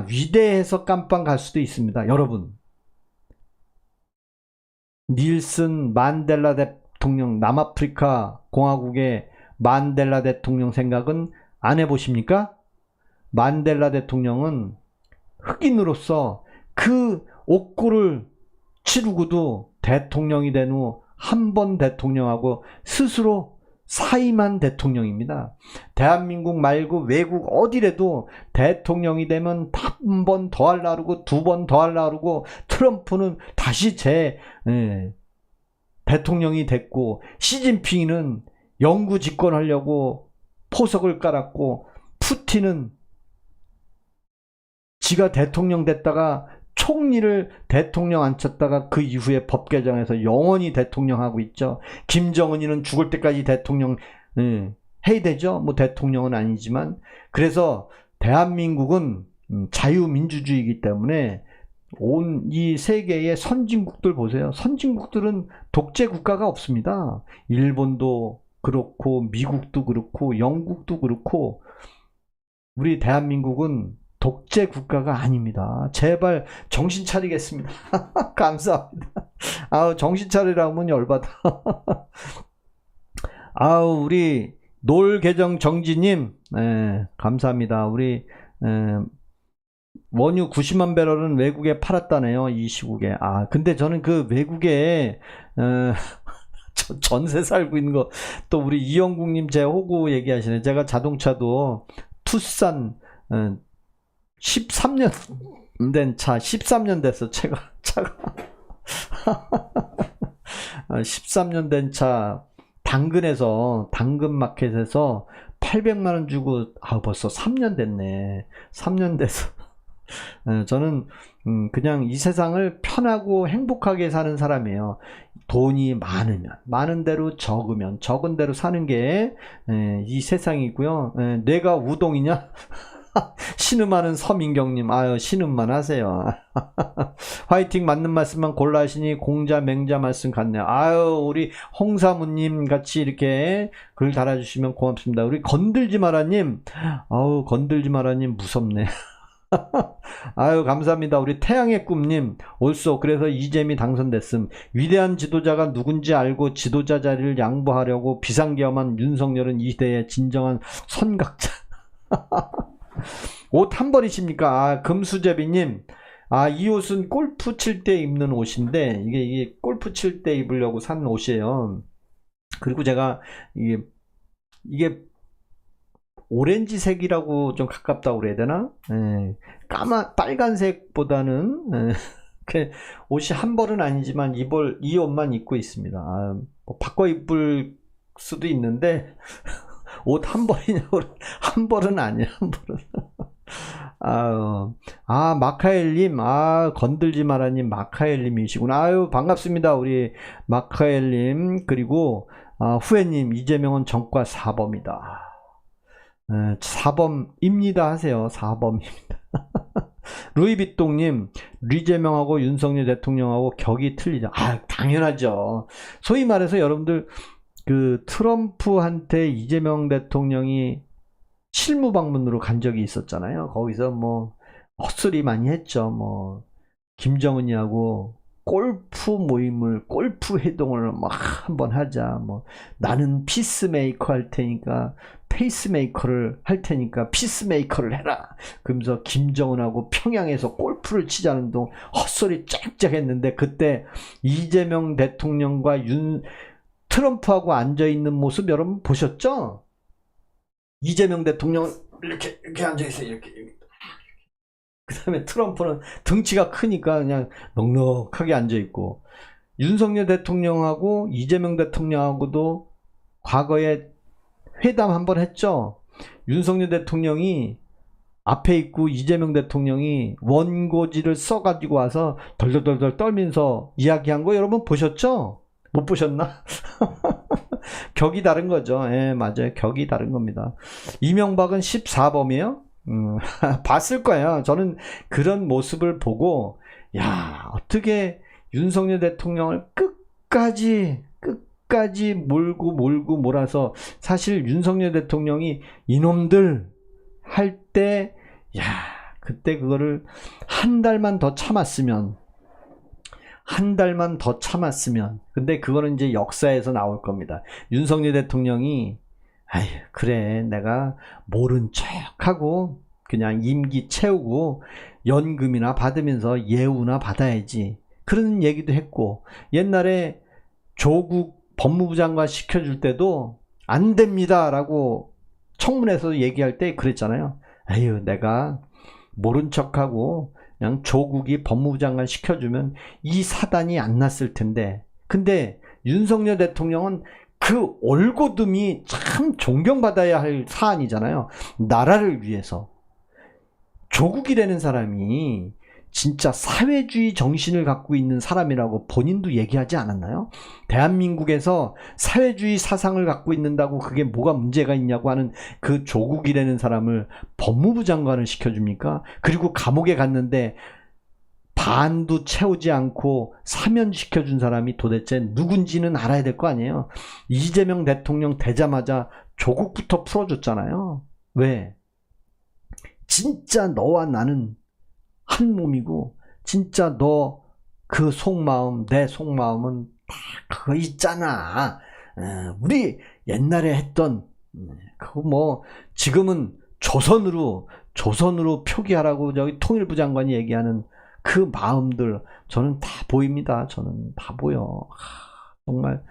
위대해서 깜빵 갈 수도 있습니다. 여러분, 닐슨 만델라 대통령, 남아프리카 공화국의 만델라 대통령 생각은 안 해보십니까? 만델라 대통령은 흑인으로서 그 옥고를 치르고도 대통령이 된 후 한 번 대통령하고 스스로 사임한 대통령입니다. 대한민국 말고 외국 어디라도 대통령이 되면 한 번 더 하려고 두 번 더 하려고 트럼프는 다시 대통령이 됐고, 시진핑은 영구 집권하려고 포석을 깔았고, 푸틴은 지가 대통령 됐다가 총리를 대통령 앉혔다가 그 이후에 법 개정해서 영원히 대통령하고 있죠. 김정은이는 죽을 때까지 대통령 해야 되죠. 뭐 대통령은 아니지만. 그래서 대한민국은 자유민주주의이기 때문에 온 이 세계의 선진국들 보세요. 선진국들은 독재 국가가 없습니다. 일본도 그렇고 미국도 그렇고 영국도 그렇고, 우리 대한민국은 독재 국가가 아닙니다. 제발 정신 차리겠습니다. 감사합니다. 아우, 정신 차리라면 열받아. 아우, 우리 놀계정 정지님, 감사합니다. 우리 원유 90만 배럴은 외국에 팔았다네요. 이 시국에. 아, 근데 저는 그 외국에 전세 살고 있는 거, 또 우리 이영국님 제 호구 얘기하시네. 제가 자동차도 투싼 13년 된 차, 13년 됐어, 차가. 13년 된 차, 당근에서, 당근마켓에서 800만원 주고, 벌써 3년 됐네. 3년 돼서. 저는, 그냥 이 세상을 편하고 행복하게 사는 사람이에요. 돈이 많으면, 많은 대로 적으면, 적은 대로 사는 게, 이 세상이고요. 뇌가 우동이냐? 신음하는 서민경님, 아유, 신음만 하세요. 화이팅, 맞는 말씀만 골라 하시니 공자 맹자 말씀 같네요. 아유, 우리 홍사무님 같이 이렇게 글 달아주시면 고맙습니다. 우리 건들지 마라님, 아우, 건들지 마라님 무섭네. 아유, 감사합니다. 우리 태양의 꿈님, 옳소. 그래서 이재미 당선됐음. 위대한 지도자가 누군지 알고 지도자 자리를 양보하려고 비상계엄한 윤석열은 이 시대의 진정한 선각자. 옷 한 벌이십니까? 아, 금수제비님, 아, 이 옷은 골프 칠 때 입는 옷인데, 이게 골프 칠 때 입으려고 산 옷이에요. 그리고 제가 이게 오렌지색이라고 좀 가깝다고 그래야 되나? 빨간색보다는 옷이 한 벌은 아니지만 이 옷만 입고 있습니다. 아, 뭐 바꿔 입을 수도 있는데 옷 한 벌이냐고. 한 벌은 아니야, 한 벌은. 아유, 마카엘님, 건들지 마라님, 마카엘님이시구나. 아유, 반갑습니다. 우리 마카엘님. 그리고, 후회님, 이재명은 정과 사범이다. 사범입니다 하세요. 사범입니다. 루이비똥님, 류재명하고 윤석열 대통령하고 격이 틀리죠. 당연하죠. 소위 말해서 여러분들, 트럼프한테 이재명 대통령이 실무 방문으로 간 적이 있었잖아요. 거기서 뭐 헛소리 많이 했죠. 김정은이하고 골프 회동을 막 한번 하자. 나는 피스메이커 할 테니까 페이스메이커를 할 테니까 피스메이커를 해라. 그러면서 김정은하고 평양에서 골프를 치자는 동 헛소리 쫙쫙 했는데, 그때 이재명 대통령과 트럼프하고 앉아있는 모습 여러분 보셨죠? 이재명 대통령은 이렇게 앉아있어요. 이렇게. 그 다음에 트럼프는 등치가 크니까 그냥 넉넉하게 앉아있고, 윤석열 대통령하고 이재명 대통령하고도 과거에 회담 한번 했죠. 윤석열 대통령이 앞에 있고 이재명 대통령이 원고지를 써가지고 와서 덜덜덜 떨면서 이야기한 거 여러분 보셨죠? 못 보셨나? 격이 다른 거죠. 맞아요. 격이 다른 겁니다. 이명박은 14범이에요? 봤을 거예요. 저는 그런 모습을 보고, 어떻게 윤석열 대통령을 끝까지 몰고 몰아서, 사실 윤석열 대통령이 이놈들 할 때, 그때 그거를 한 달만 더 참았으면, 한 달만 더 참았으면. 근데 그거는 이제 역사에서 나올 겁니다. 윤석열 대통령이 아휴 그래 내가 모른 척하고 그냥 임기 채우고 연금이나 받으면서 예우나 받아야지. 그런 얘기도 했고, 옛날에 조국 법무부 장관 시켜줄 때도 안 됩니다라고 청문회에서 얘기할 때 그랬잖아요. 에휴 내가 모른 척하고 그냥 조국이 법무부 장관 시켜주면 이 사단이 안 났을 텐데. 근데 윤석열 대통령은 그 올곧음이 참 존경받아야 할 사안이잖아요. 나라를 위해서. 조국이라는 사람이 진짜 사회주의 정신을 갖고 있는 사람이라고 본인도 얘기하지 않았나요? 대한민국에서 사회주의 사상을 갖고 있는다고 그게 뭐가 문제가 있냐고 하는 그 조국이라는 사람을 법무부 장관을 시켜줍니까? 그리고 감옥에 갔는데 반도 채우지 않고 사면시켜준 사람이 도대체 누군지는 알아야 될 거 아니에요. 이재명 대통령 되자마자 조국부터 풀어줬잖아요. 왜? 진짜 너와 나는 한 몸이고 진짜 너 그 속마음 내 속마음은 다 그거 있잖아. 우리 옛날에 했던 그거 뭐 지금은 조선으로 표기하라고 저기 통일부 장관이 얘기하는 그 마음들 저는 다 보입니다. 저는 다 보여. 정말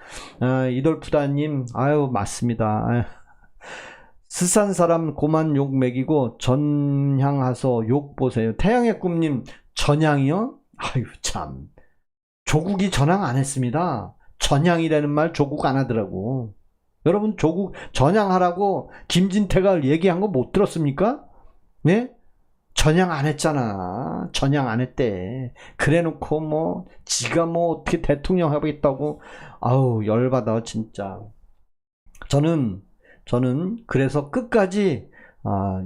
이돌푸다님 아유 맞습니다. 아유. 스산 사람 고만 욕 먹이고 전향하서 욕 보세요. 태양의 꿈님 전향이요? 아유 참 조국이 전향 안 했습니다. 전향이라는 말 조국 안 하더라고. 여러분 조국 전향하라고 김진태가 얘기한 거 못 들었습니까? 네? 전향 안 했잖아. 전향 안 했대. 그래놓고 뭐 지가 뭐 어떻게 대통령 하겠다고. 아우 열받아 진짜. 저는 그래서 끝까지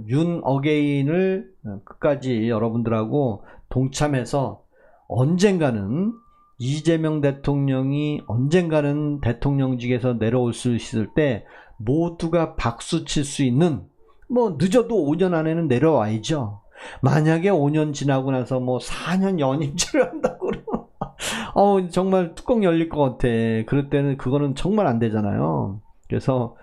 윤 어게인을 끝까지 여러분들하고 동참해서 언젠가는 이재명 대통령이 언젠가는 대통령직에서 내려올 수 있을 때 모두가 박수 칠 수 있는, 뭐 늦어도 5년 안에는 내려와야죠. 만약에 5년 지나고 나서 뭐 4년 연임제를 한다고 그러면 정말 뚜껑 열릴 것 같아. 그럴 때는 그거는 정말 안 되잖아요. 그래서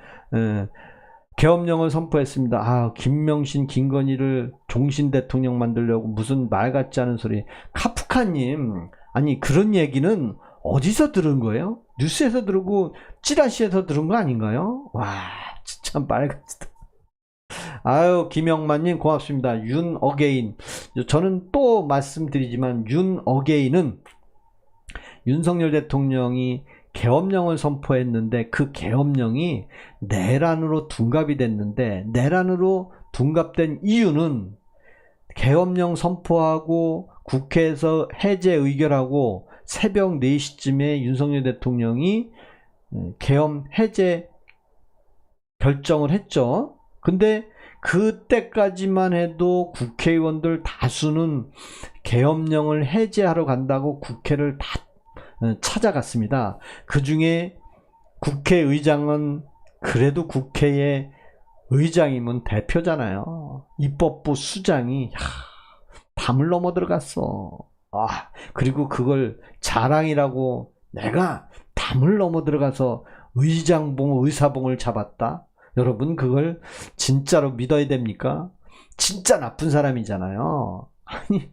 계엄령을 선포했습니다. 김명신, 김건희를 종신 대통령 만들려고 무슨 말 같지 않은 소리. 카프카님, 아니 그런 얘기는 어디서 들은 거예요? 뉴스에서 들고 찌라시에서 들은 거 아닌가요? 와, 진짜 말 같다. 아유, 김영만님 고맙습니다. 윤 어게인. 저는 또 말씀드리지만 윤 어게인은 윤석열 대통령이 계엄령을 선포했는데 그 계엄령이 내란으로 둔갑이 됐는데, 내란으로 둔갑된 이유는 계엄령 선포하고 국회에서 해제 의결하고 새벽 4시쯤에 윤석열 대통령이 계엄 해제 결정을 했죠. 근데 그때까지만 해도 국회의원들 다수는 계엄령을 해제하러 간다고 국회를 다 찾아갔습니다. 그 중에 국회의장은 그래도 국회의 의장이면 대표잖아요. 입법부 수장이 담을 넘어 들어갔어. 그리고 그걸 자랑이라고, 내가 담을 넘어 들어가서 의장봉, 의사봉을 잡았다. 여러분 그걸 진짜로 믿어야 됩니까? 진짜 나쁜 사람이잖아요. 아니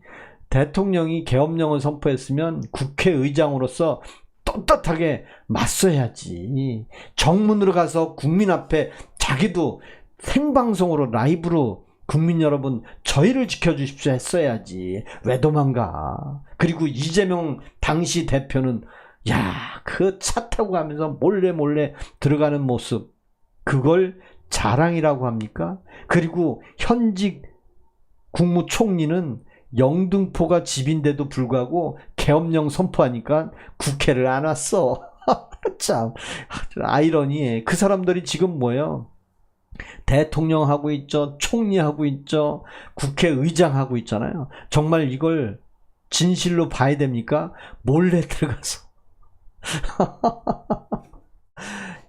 대통령이 계엄령을 선포했으면 국회의장으로서 떳떳하게 맞서야지. 정문으로 가서 국민 앞에 자기도 생방송으로 라이브로 국민 여러분 저희를 지켜주십시오 했어야지. 왜 도망가? 그리고 이재명 당시 대표는 그 차 타고 가면서 몰래 들어가는 모습, 그걸 자랑이라고 합니까? 그리고 현직 국무총리는 영등포가 집인데도 불구하고 계엄령 선포하니까 국회를 안 왔어. 참 아이러니해. 그 사람들이 지금 뭐예요? 대통령 하고 있죠, 총리 하고 있죠, 국회의장 하고 있잖아요. 정말 이걸 진실로 봐야 됩니까? 몰래 들어가서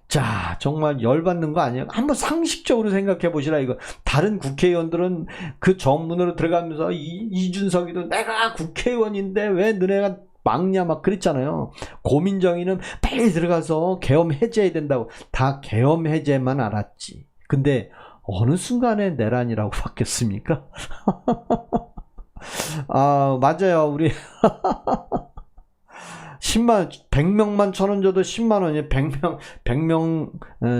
자, 정말 열받는 거 아니에요? 한번 상식적으로 생각해 보시라 이거. 다른 국회의원들은 그 정문으로 들어가면서 이준석이도 내가 국회의원인데 왜 너네가 막냐 막 그랬잖아요. 고민정의는 빨리 들어가서 계엄 해제해야 된다고. 다 계엄 해제만 알았지. 근데 어느 순간에 내란이라고 바뀌었습니까? 아, 맞아요. 우리 10만, 100명만 1,000원 줘도 10만 원이에요. 100명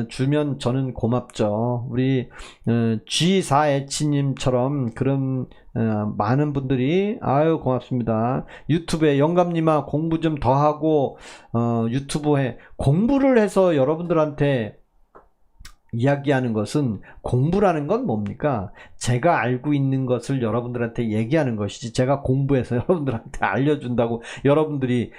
주면 저는 고맙죠. 우리 G4H님처럼 그런 많은 분들이 아유 고맙습니다. 유튜브에 영감님아 공부 좀 더 하고 유튜브에 공부를 해서 여러분들한테 이야기하는 것은 공부라는 건 뭡니까? 제가 알고 있는 것을 여러분들한테 얘기하는 것이지 제가 공부해서 여러분들한테 알려준다고 여러분들이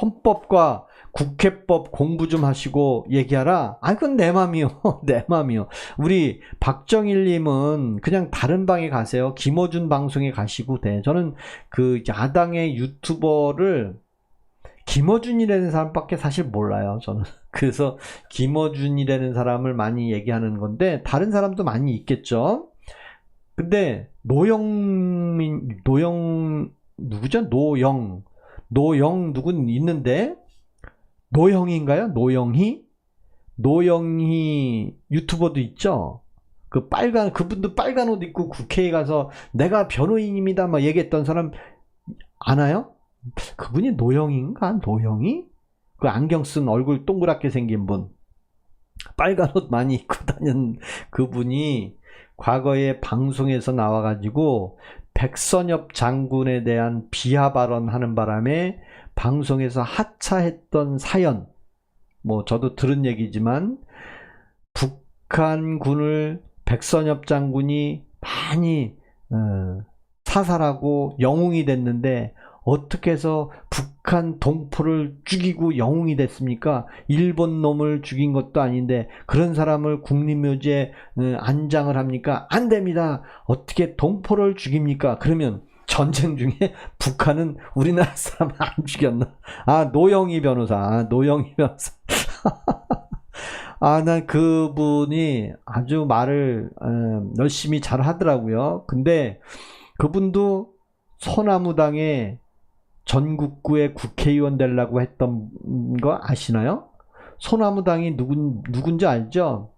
헌법과 국회법 공부 좀 하시고 얘기하라? 아, 그건 내 맘이요. 내 맘이요. 우리 박정일님은 그냥 다른 방에 가세요. 김어준 방송에 가시고 돼. 저는 그 야당의 유튜버를 김어준이라는 사람밖에 사실 몰라요, 저는. 그래서 김어준이라는 사람을 많이 얘기하는 건데 다른 사람도 많이 있겠죠. 근데 노영 누구죠? 노영 누군 있는데 노영인가요? 노영희 유튜버도 있죠. 그분도 빨간 옷 입고 국회에 가서 내가 변호인입니다 막 얘기했던 사람 아나요? 그분이 노영인가? 노영이? 그 안경 쓴 얼굴 동그랗게 생긴 분. 빨간 옷 많이 입고 다니는 그분이 과거에 방송에서 나와가지고 백선엽 장군에 대한 비하 발언하는 바람에 방송에서 하차했던 사연. 뭐 저도 들은 얘기지만 북한군을 백선엽 장군이 많이 사살하고 영웅이 됐는데 어떻게 해서 북한 동포를 죽이고 영웅이 됐습니까? 일본 놈을 죽인 것도 아닌데 그런 사람을 국립묘지에 안장을 합니까? 안 됩니다. 어떻게 동포를 죽입니까? 그러면 전쟁 중에 북한은 우리나라 사람 안 죽였나? 아, 노영희 변호사. 아, 난 그분이 아주 말을 열심히 잘 하더라고요. 근데 그분도 소나무당의 전국구의 국회의원 되려고 했던 거 아시나요? 소나무당이 누군지 알죠?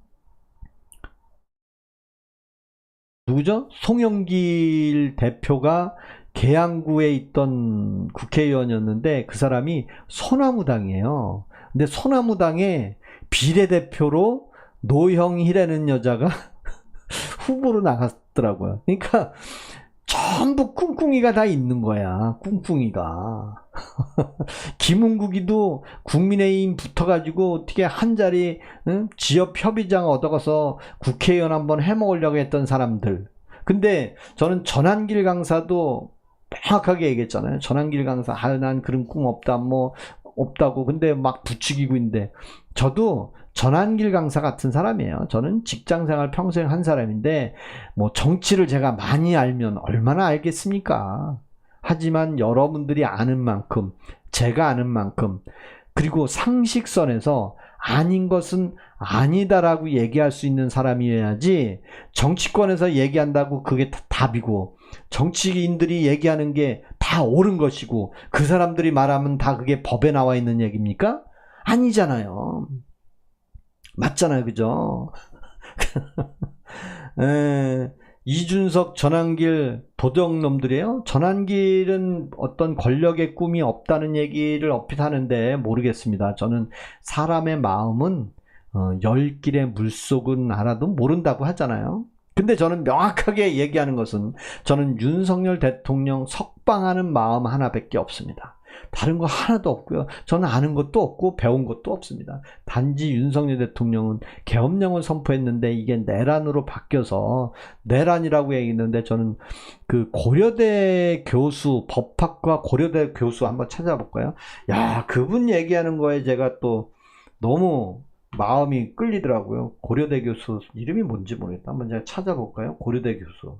누구죠? 송영길 대표가 계양구에 있던 국회의원이었는데 그 사람이 소나무당이에요. 근데 소나무당의 비례대표로 노형희라는 여자가 후보로 나갔더라고요. 그러니까 전부 꿍꿍이가 다 있는 거야. 꿍꿍이가. 김은국이도 국민의힘 붙어가지고 어떻게 한 자리 지역 협의장 얻어가서 국회의원 한번 해먹으려고 했던 사람들. 근데 저는 전한길 강사도 명확하게 얘기했잖아요. 전한길 강사, 난 그런 꿈 없다, 뭐 없다고. 근데 막 부추기고 있는데 저도 전한길 강사 같은 사람이에요. 저는 직장생활 평생 한 사람인데 뭐 정치를 제가 많이 알면 얼마나 알겠습니까? 하지만 여러분들이 아는 만큼, 제가 아는 만큼, 그리고 상식선에서 아닌 것은 아니다라고 얘기할 수 있는 사람이어야지 정치권에서 얘기한다고 그게 다 답이고 정치인들이 얘기하는 게 다 옳은 것이고 그 사람들이 말하면 다 그게 법에 나와 있는 얘기입니까? 아니잖아요. 맞잖아요. 그죠? 이준석, 전한길 도둑놈들이에요. 전한길은 어떤 권력의 꿈이 없다는 얘기를 어필하는데 모르겠습니다. 저는 사람의 마음은 열 길의 물속은 알아도 모른다고 하잖아요. 근데 저는 명확하게 얘기하는 것은 저는 윤석열 대통령 석방하는 마음 하나밖에 없습니다. 다른 거 하나도 없고요. 저는 아는 것도 없고 배운 것도 없습니다. 단지 윤석열 대통령은 계엄령을 선포했는데 이게 내란으로 바뀌어서 내란이라고 얘기했는데 저는 그 고려대 교수, 법학과 고려대 교수 한번 찾아볼까요? 야, 그분 얘기하는 거에 제가 또 너무 마음이 끌리더라고요. 고려대 교수 이름이 뭔지 모르겠다. 한번 제가 찾아볼까요? 고려대 교수.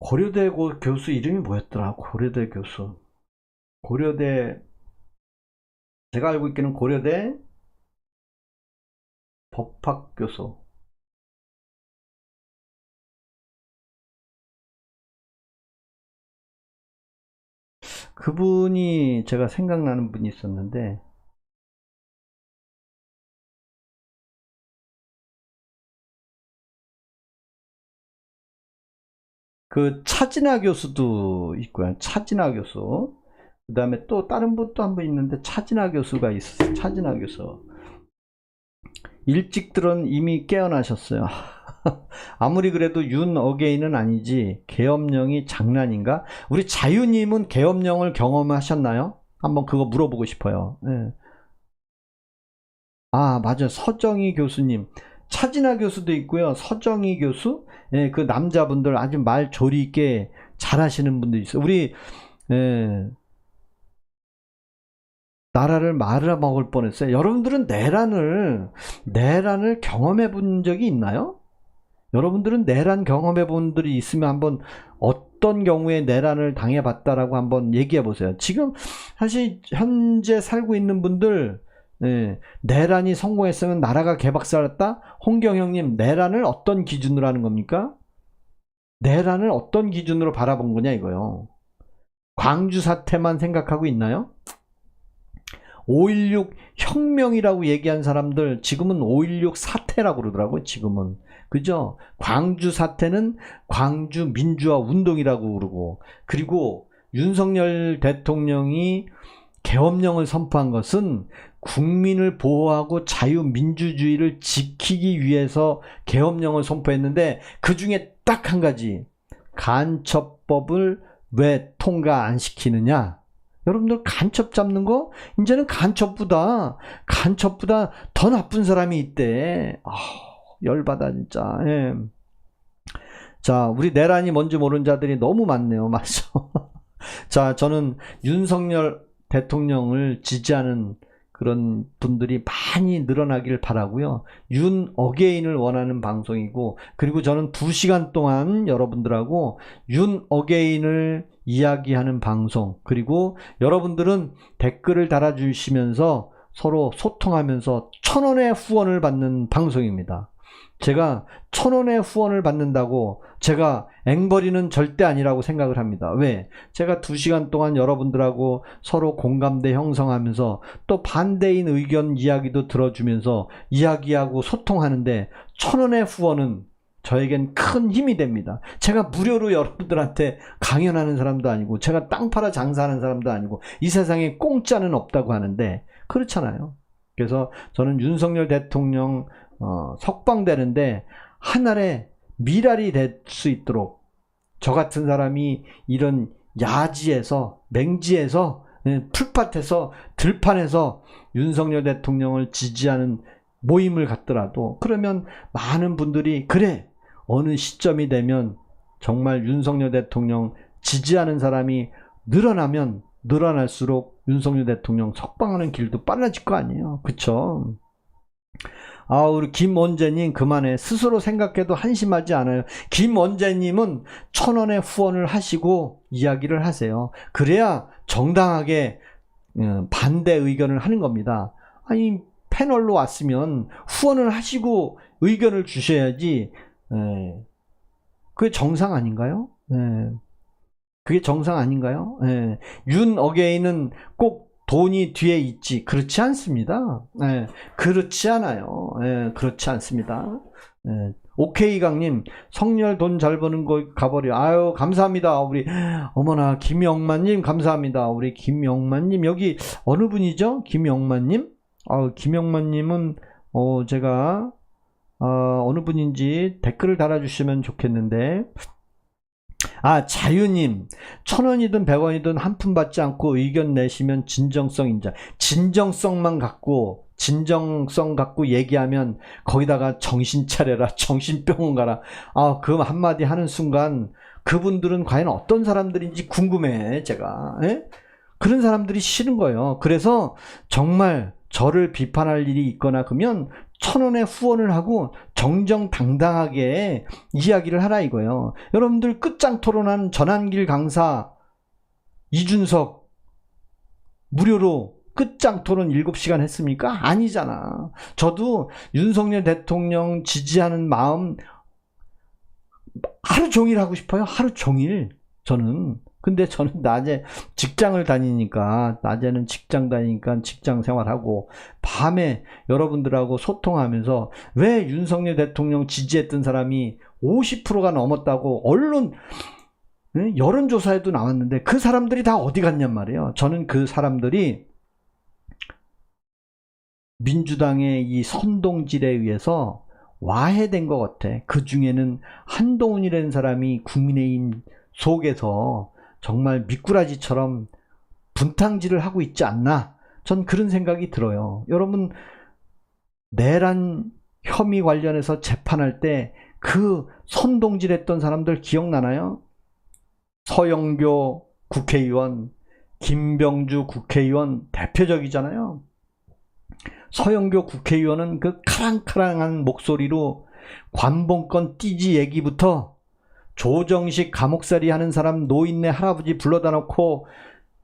고려대 교수 이름이 뭐였더라? 고려대 교수. 고려대, 제가 알고 있기는 고려대 법학교수. 그분이 제가 생각나는 분이 있었는데, 그 차진아 교수도 있고요. 차진아 교수. 그 다음에 또 다른 분도 한 분 있는데 차진아 교수가 있었어요. 차진아 교수. 일찍들은 이미 깨어나셨어요. 아무리 그래도 윤 어게인은 아니지 계엄령이 장난인가? 우리 자유님은 계엄령을 경험하셨나요? 한번 그거 물어보고 싶어요. 네. 아, 맞아요. 서정희 교수님. 차진아 교수도 있고요. 서정희 교수. 예, 그 남자분들 아주 말 조리 있게 잘하시는 분들 있어요. 우리 예, 나라를 말아먹을 뻔했어요. 여러분들은 내란을 경험해 본 적이 있나요? 여러분들은 내란 경험해 본 분들이 있으면 한번 어떤 경우에 내란을 당해봤다라고 한번 얘기해 보세요. 지금 사실 현재 살고 있는 분들, 예, 내란이 성공했으면 나라가 개박살났다? 홍경영님, 내란을 어떤 기준으로 하는 겁니까? 내란을 어떤 기준으로 바라본 거냐 이거요. 광주 사태만 생각하고 있나요? 5.16 혁명이라고 얘기한 사람들 지금은 5.16 사태라고 그러더라고요. 지금은. 그죠? 광주 사태는 광주 민주화 운동이라고 그러고, 그리고 윤석열 대통령이 계엄령을 선포한 것은 국민을 보호하고 자유민주주의를 지키기 위해서 계엄령을 선포했는데, 그 중에 딱 한 가지, 간첩법을 왜 통과 안 시키느냐? 여러분들 간첩 잡는 거 이제는 간첩보다 더 나쁜 사람이 있대. 열받아 진짜. 예. 자, 우리 내란이 뭔지 모르는 자들이 너무 많네요. 맞죠? 자, 저는 윤석열 대통령을 지지하는 그런 분들이 많이 늘어나길 바라고요. 윤 어게인을 원하는 방송이고, 그리고 저는 2시간 동안 여러분들하고 윤 어게인을 이야기하는 방송, 그리고 여러분들은 댓글을 달아주시면서 서로 소통하면서 1,000원의 후원을 받는 방송입니다. 제가 1,000원의 후원을 받는다고 제가 앵벌이는 절대 아니라고 생각을 합니다. 왜? 제가 2시간 동안 여러분들하고 서로 공감대 형성하면서 또 반대인 의견 이야기도 들어주면서 이야기하고 소통하는데, 1,000원의 후원은 저에겐 큰 힘이 됩니다. 제가 무료로 여러분들한테 강연하는 사람도 아니고, 제가 땅 팔아 장사하는 사람도 아니고, 이 세상에 공짜는 없다고 하는데 그렇잖아요. 그래서 저는 윤석열 대통령 석방되는데 하늘의 미랄이 될 수 있도록, 저 같은 사람이 이런 야지에서, 맹지에서, 풀밭에서, 들판에서 윤석열 대통령을 지지하는 모임을 갖더라도, 그러면 많은 분들이 그래, 어느 시점이 되면 정말 윤석열 대통령 지지하는 사람이 늘어나면 늘어날수록 윤석열 대통령 석방하는 길도 빨라질 거 아니에요. 그쵸? 우리 김원재님 그만해. 스스로 생각해도 한심하지 않아요. 김원재님은 1,000원의 후원을 하시고 이야기를 하세요. 그래야 정당하게 반대 의견을 하는 겁니다. 아니, 패널로 왔으면 후원을 하시고 의견을 주셔야지. 그게 정상 아닌가요? 그게 정상 아닌가요? 윤 어게인은 꼭 돈이 뒤에 있지, 그렇지 않습니다. 그렇지 않아요. 그렇지 않습니다. 오케이 강님, 성렬 돈 잘 버는 거 가버려. 아유, 감사합니다. 우리 어머나 김영만님 감사합니다. 우리 김영만님 여기 어느 분이죠? 김영만님? 김영만님은 제가 어느 분인지 댓글을 달아주시면 좋겠는데. 자유님, 1,000원이든 100원이든 한 푼 받지 않고 의견 내시면 진정성 인자. 진정성 갖고 얘기하면 거기다가 정신 차려라, 정신병원 가라. 그 한마디 하는 순간 그분들은 과연 어떤 사람들인지 궁금해, 제가. 그런 사람들이 싫은 거예요. 그래서 정말 저를 비판할 일이 있거나 그러면 1,000원의 후원을 하고 정정당당하게 이야기를 하라 이거예요. 여러분들 끝장 토론한 전한길 강사 이준석 무료로 끝장 토론 7시간 했습니까? 아니잖아. 저도 윤석열 대통령 지지하는 마음 하루 종일 하고 싶어요. 하루 종일. 저는 근데 저는 낮에 직장을 다니니까, 낮에는 직장 다니니까 직장 생활하고, 밤에 여러분들하고 소통하면서 왜 윤석열 대통령 지지했던 사람이 50%가 넘었다고 언론, 여론조사에도 나왔는데 그 사람들이 다 어디 갔냔 말이에요. 저는 그 사람들이 민주당의 이 선동질에 의해서 와해된 것 같아. 그 중에는 한동훈이라는 사람이 국민의힘 속에서 정말 미꾸라지처럼 분탕질을 하고 있지 않나. 전 그런 생각이 들어요. 여러분, 내란 혐의 관련해서 재판할 때 그 선동질했던 사람들 기억나나요? 서영교 국회의원, 김병주 국회의원 대표적이잖아요. 서영교 국회의원은 그 카랑카랑한 목소리로 관봉권 띠지 얘기부터 조정식 감옥살이 하는 사람 노인네 할아버지 불러다 놓고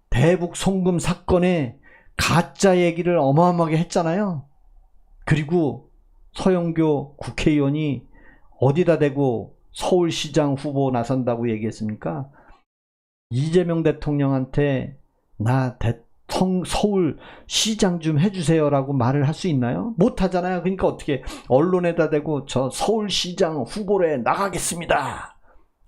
대북 송금 사건에 가짜 얘기를 어마어마하게 했잖아요. 그리고 서영교 국회의원이 어디다 대고 서울시장 후보 나선다고 얘기했습니까? 이재명 대통령한테 나 서울시장 좀 해주세요라고 말을 할 수 있나요? 못하잖아요. 그러니까 어떻게 언론에다 대고 저 서울시장 후보에 나가겠습니다.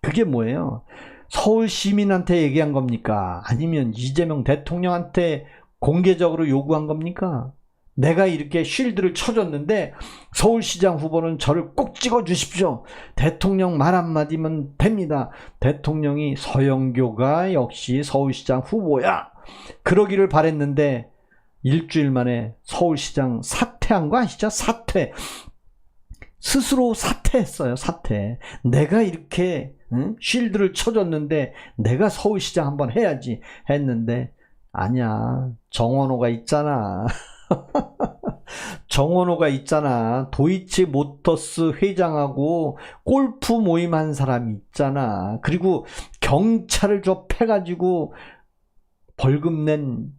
그게 뭐예요? 서울 시민한테 얘기한 겁니까? 아니면 이재명 대통령한테 공개적으로 요구한 겁니까? 내가 이렇게 쉴드를 쳐줬는데 서울시장 후보는 저를 꼭 찍어주십시오. 대통령 말 한마디면 됩니다. 대통령이 서영교가 역시 서울시장 후보야. 그러기를 바랬는데 일주일 만에 서울시장 사퇴한 거 아시죠? 사퇴. 스스로 사퇴했어요. 사퇴. 내가 이렇게 쉴드를 쳐줬는데 내가 서울시장 한번 해야지 했는데 아니야. 정원호가 있잖아. 정원호가 있잖아. 도이치 모터스 회장하고 골프 모임한 사람이 있잖아. 그리고 경찰을 저 패가지고 벌금 낸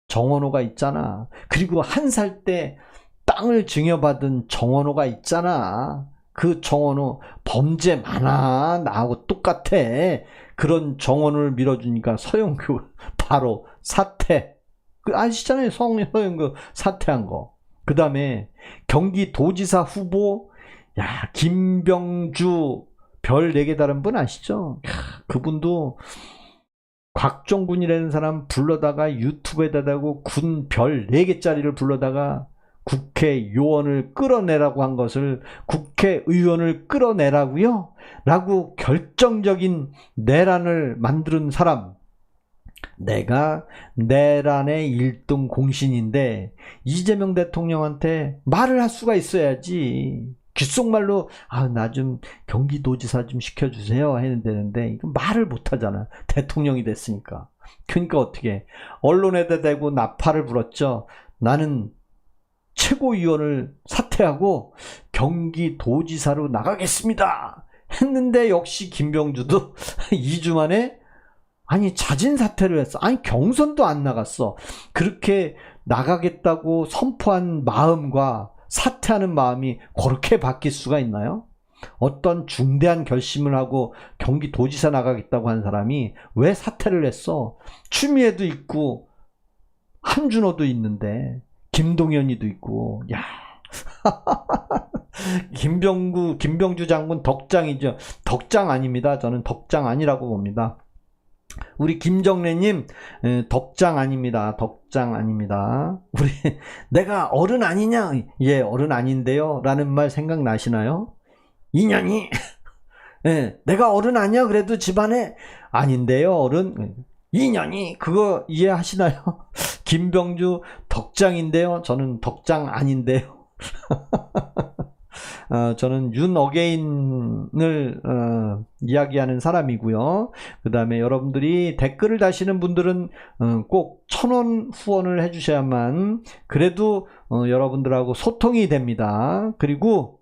정원호가 있잖아. 그리고 한 살 때 땅을 증여받은 정원호가 있잖아. 그 정원호 범죄 많아. 나하고 똑같아. 그런 정원호를 밀어주니까 서영교 바로 사퇴. 아시잖아요. 서영교 사퇴한 거. 그 다음에 경기도지사 후보, 야, 김병주 별 4개 다른 분 아시죠? 그분도 곽종군이라는 사람 불러다가 유튜브에다 대고 군 별 4개짜리를 불러다가 국회의원을 끌어내라고 한 것을 국회의원을 끌어내라고요? 라고 결정적인 내란을 만드는 사람. 내가 내란의 1등 공신인데 이재명 대통령한테 말을 할 수가 있어야지. 귓속말로 나 좀 경기도지사 좀 시켜주세요 해야 되는데 말을 못하잖아. 대통령이 됐으니까. 그러니까 어떻게 언론에다 대고 나팔을 불었죠. 나는 최고위원을 사퇴하고 경기도지사로 나가겠습니다 했는데 역시 김병주도 2주 만에 자진 사퇴를 했어. 경선도 안 나갔어. 그렇게 나가겠다고 선포한 마음과 사퇴하는 마음이 그렇게 바뀔 수가 있나요? 어떤 중대한 결심을 하고 경기도지사 나가겠다고 한 사람이 왜 사퇴를 했어? 추미애도 있고 한준호도 있는데 김동연이도 있고, 야. 김병주 장군 덕장이죠. 덕장 아닙니다. 저는 덕장 아니라고 봅니다. 우리 김정래님, 덕장 아닙니다. 덕장 아닙니다. 우리, 내가 어른 아니냐? 예, 어른 아닌데요. 라는 말 생각나시나요? 인연이, 예, 내가 어른 아니야? 그래도 집안에, 아닌데요, 어른. 인연이, 그거 이해하시나요? 김병주 덕장인데요. 저는 덕장 아닌데요. 저는 윤어게인을 이야기하는 사람이고요. 그 다음에 여러분들이 댓글을 다시는 분들은 꼭 1000원 후원을 해주셔야만 그래도 여러분들하고 소통이 됩니다. 그리고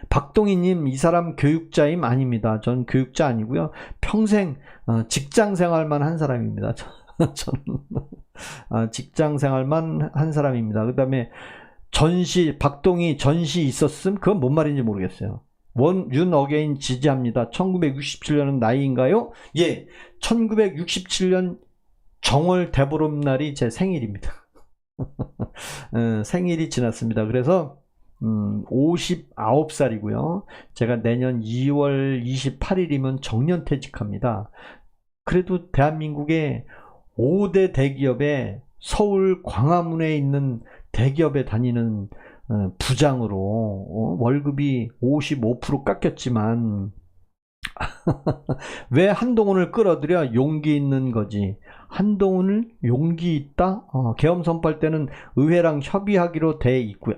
박동희님, 이 사람 교육자임 아닙니다. 전 교육자 아니고요. 평생 직장 생활만 한 사람입니다. 저는 직장 생활만 한 사람입니다. 그 다음에 박동희 전시 있었음? 그건 뭔 말인지 모르겠어요. 윤어게인 지지합니다. 1967년은 나이인가요? 예, 1967년 정월 대보름날이 제 생일입니다. 생일이 지났습니다. 그래서 59살이고요. 제가 내년 2월 28일이면 정년퇴직합니다. 그래도 대한민국의 5대 대기업에 서울 광화문에 있는 대기업에 다니는 부장으로 월급이 55% 깎였지만 왜 한동훈을 끌어들여? 용기 있는 거지. 한동훈을 용기 있다? 계엄 선포할 때는 의회랑 협의하기로 돼 있고요.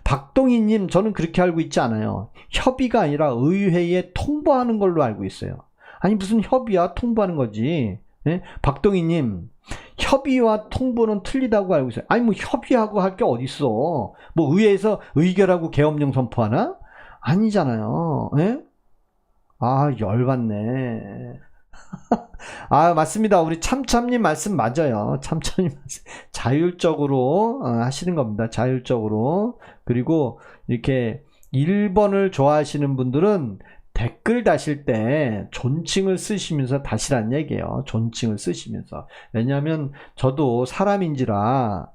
박동희님, 저는 그렇게 알고 있지 않아요. 협의가 아니라 의회에 통보하는 걸로 알고 있어요. 아니 무슨 협의야? 통보하는 거지. 예? 박동희님, 협의와 통보는 틀리다고 알고 있어요. 아니 뭐 협의하고 할 게 어딨어. 뭐 의회에서 의결하고 계엄령 선포하나? 아니잖아요. 예? 열받네. 맞습니다. 우리 참참님 말씀 맞아요. 참참님 말씀. 자율적으로 하시는 겁니다. 자율적으로. 그리고 이렇게 1번을 좋아하시는 분들은 댓글 다실 때 존칭을 쓰시면서 다시란 얘기예요. 존칭을 쓰시면서. 왜냐하면 저도 사람인지라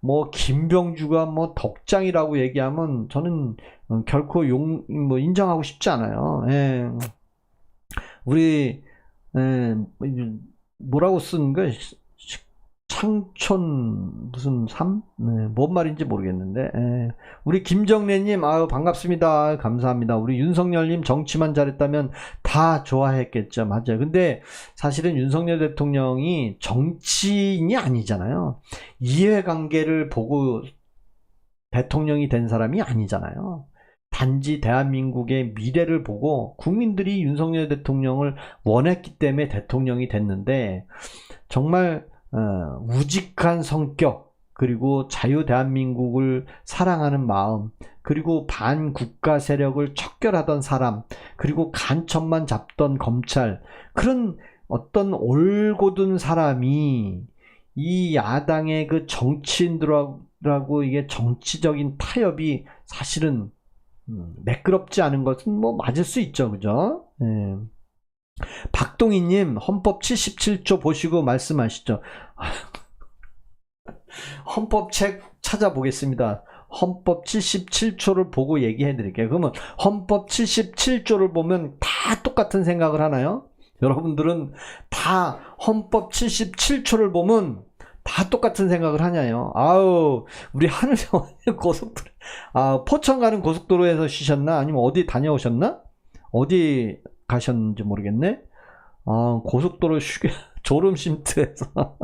뭐 김병주가 뭐 덕장이라고 얘기하면 저는 결코 인정하고 싶지 않아요. 예. 우리 뭐라고 쓴 거야? 창촌 무슨 삶? 뭔 말인지 모르겠는데. 우리 김정래님, 반갑습니다. 감사합니다. 우리 윤석열님, 정치만 잘했다면 다 좋아했겠죠. 맞아요. 근데 사실은 윤석열 대통령이 정치인이 아니잖아요. 이해관계를 보고 대통령이 된 사람이 아니잖아요. 단지 대한민국의 미래를 보고 국민들이 윤석열 대통령을 원했기 때문에 대통령이 됐는데, 정말 우직한 성격, 그리고 자유 대한민국을 사랑하는 마음, 그리고 반국가 세력을 척결하던 사람, 그리고 간첩만 잡던 검찰, 그런 어떤 올곧은 사람이 이 야당의 그 정치인들하고 이게 정치적인 타협이 사실은 매끄럽지 않은 것은 뭐 맞을 수 있죠. 그죠? 예. 박동희님, 헌법 77조 보시고 말씀하시죠. 헌법 책 찾아보겠습니다. 헌법 77조를 보고 얘기해 드릴게요. 그러면 헌법 77조를 보면 다 똑같은 생각을 하나요? 여러분들은 다 헌법 77조를 보면 다 똑같은 생각을 하냐요. 우리 하늘정 고속도로, 포천 가는 고속도로에서 쉬셨나? 아니면 어디 다녀오셨나? 어디 가셨는지 모르겠네. 고속도로 졸음쉼트에서.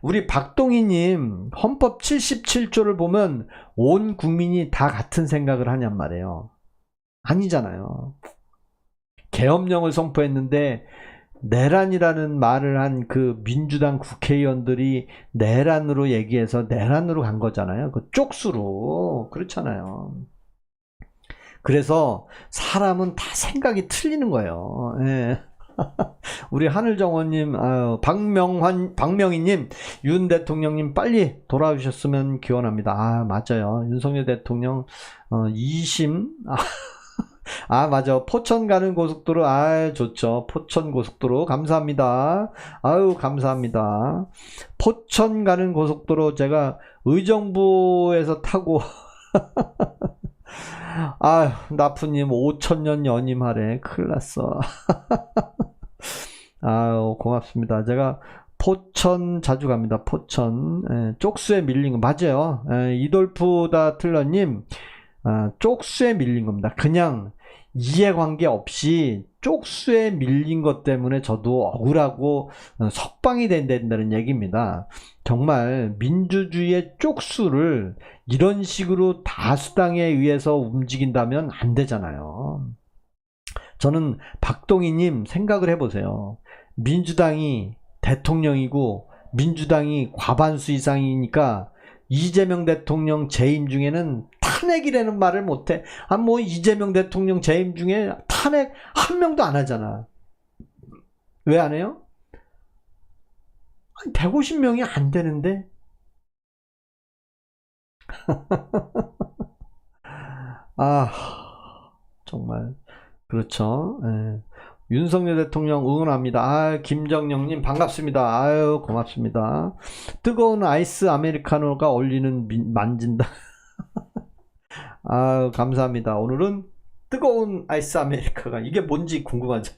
우리 박동희님, 헌법 77조를 보면 온 국민이 다 같은 생각을 하냔 말이에요. 아니잖아요. 계엄령을 선포했는데 내란이라는 말을 한 그 민주당 국회의원들이 내란으로 얘기해서 내란으로 간 거잖아요. 그 쪽수로. 그렇잖아요. 그래서 사람은 다 생각이 틀리는 거예요. 예. 우리 하늘정원님, 박명희님, 윤 대통령님 빨리 돌아오셨으면 기원합니다. 맞아요. 윤석열 대통령 2심. 맞아. 포천 가는 고속도로, 좋죠. 포천 고속도로, 감사합니다. 감사합니다. 포천 가는 고속도로 제가 의정부에서 타고, 나프님 5천년 연임하래. 큰일 났어. 고맙습니다. 제가 포천 자주 갑니다. 포천. 쪽수에 밀린 거, 맞아요. 이돌프다 틀러님, 쪽수에 밀린 겁니다. 그냥 이해관계 없이 쪽수에 밀린 것 때문에 저도 억울하고 석방이 된다는 얘기입니다. 정말 민주주의의 쪽수를 이런 식으로 다수당에 의해서 움직인다면 안 되잖아요. 저는 박동희님 생각을 해보세요. 민주당이 대통령이고 민주당이 과반수 이상이니까 이재명 대통령 재임 중에는 탄핵이라는 말을 못해. 뭐 이재명 대통령 재임 중에 탄핵 한 명도 안 하잖아. 왜 안 해요? 150명이 안 되는데. 정말. 그렇죠. 예. 윤석열 대통령 응원합니다. 아, 김정영님 반갑습니다. 아유, 고맙습니다. 뜨거운 아이스 아메리카노가 얼리는 만진다. 아유, 감사합니다. 오늘은 뜨거운 아이스 아메리카가 이게 뭔지 궁금하죠?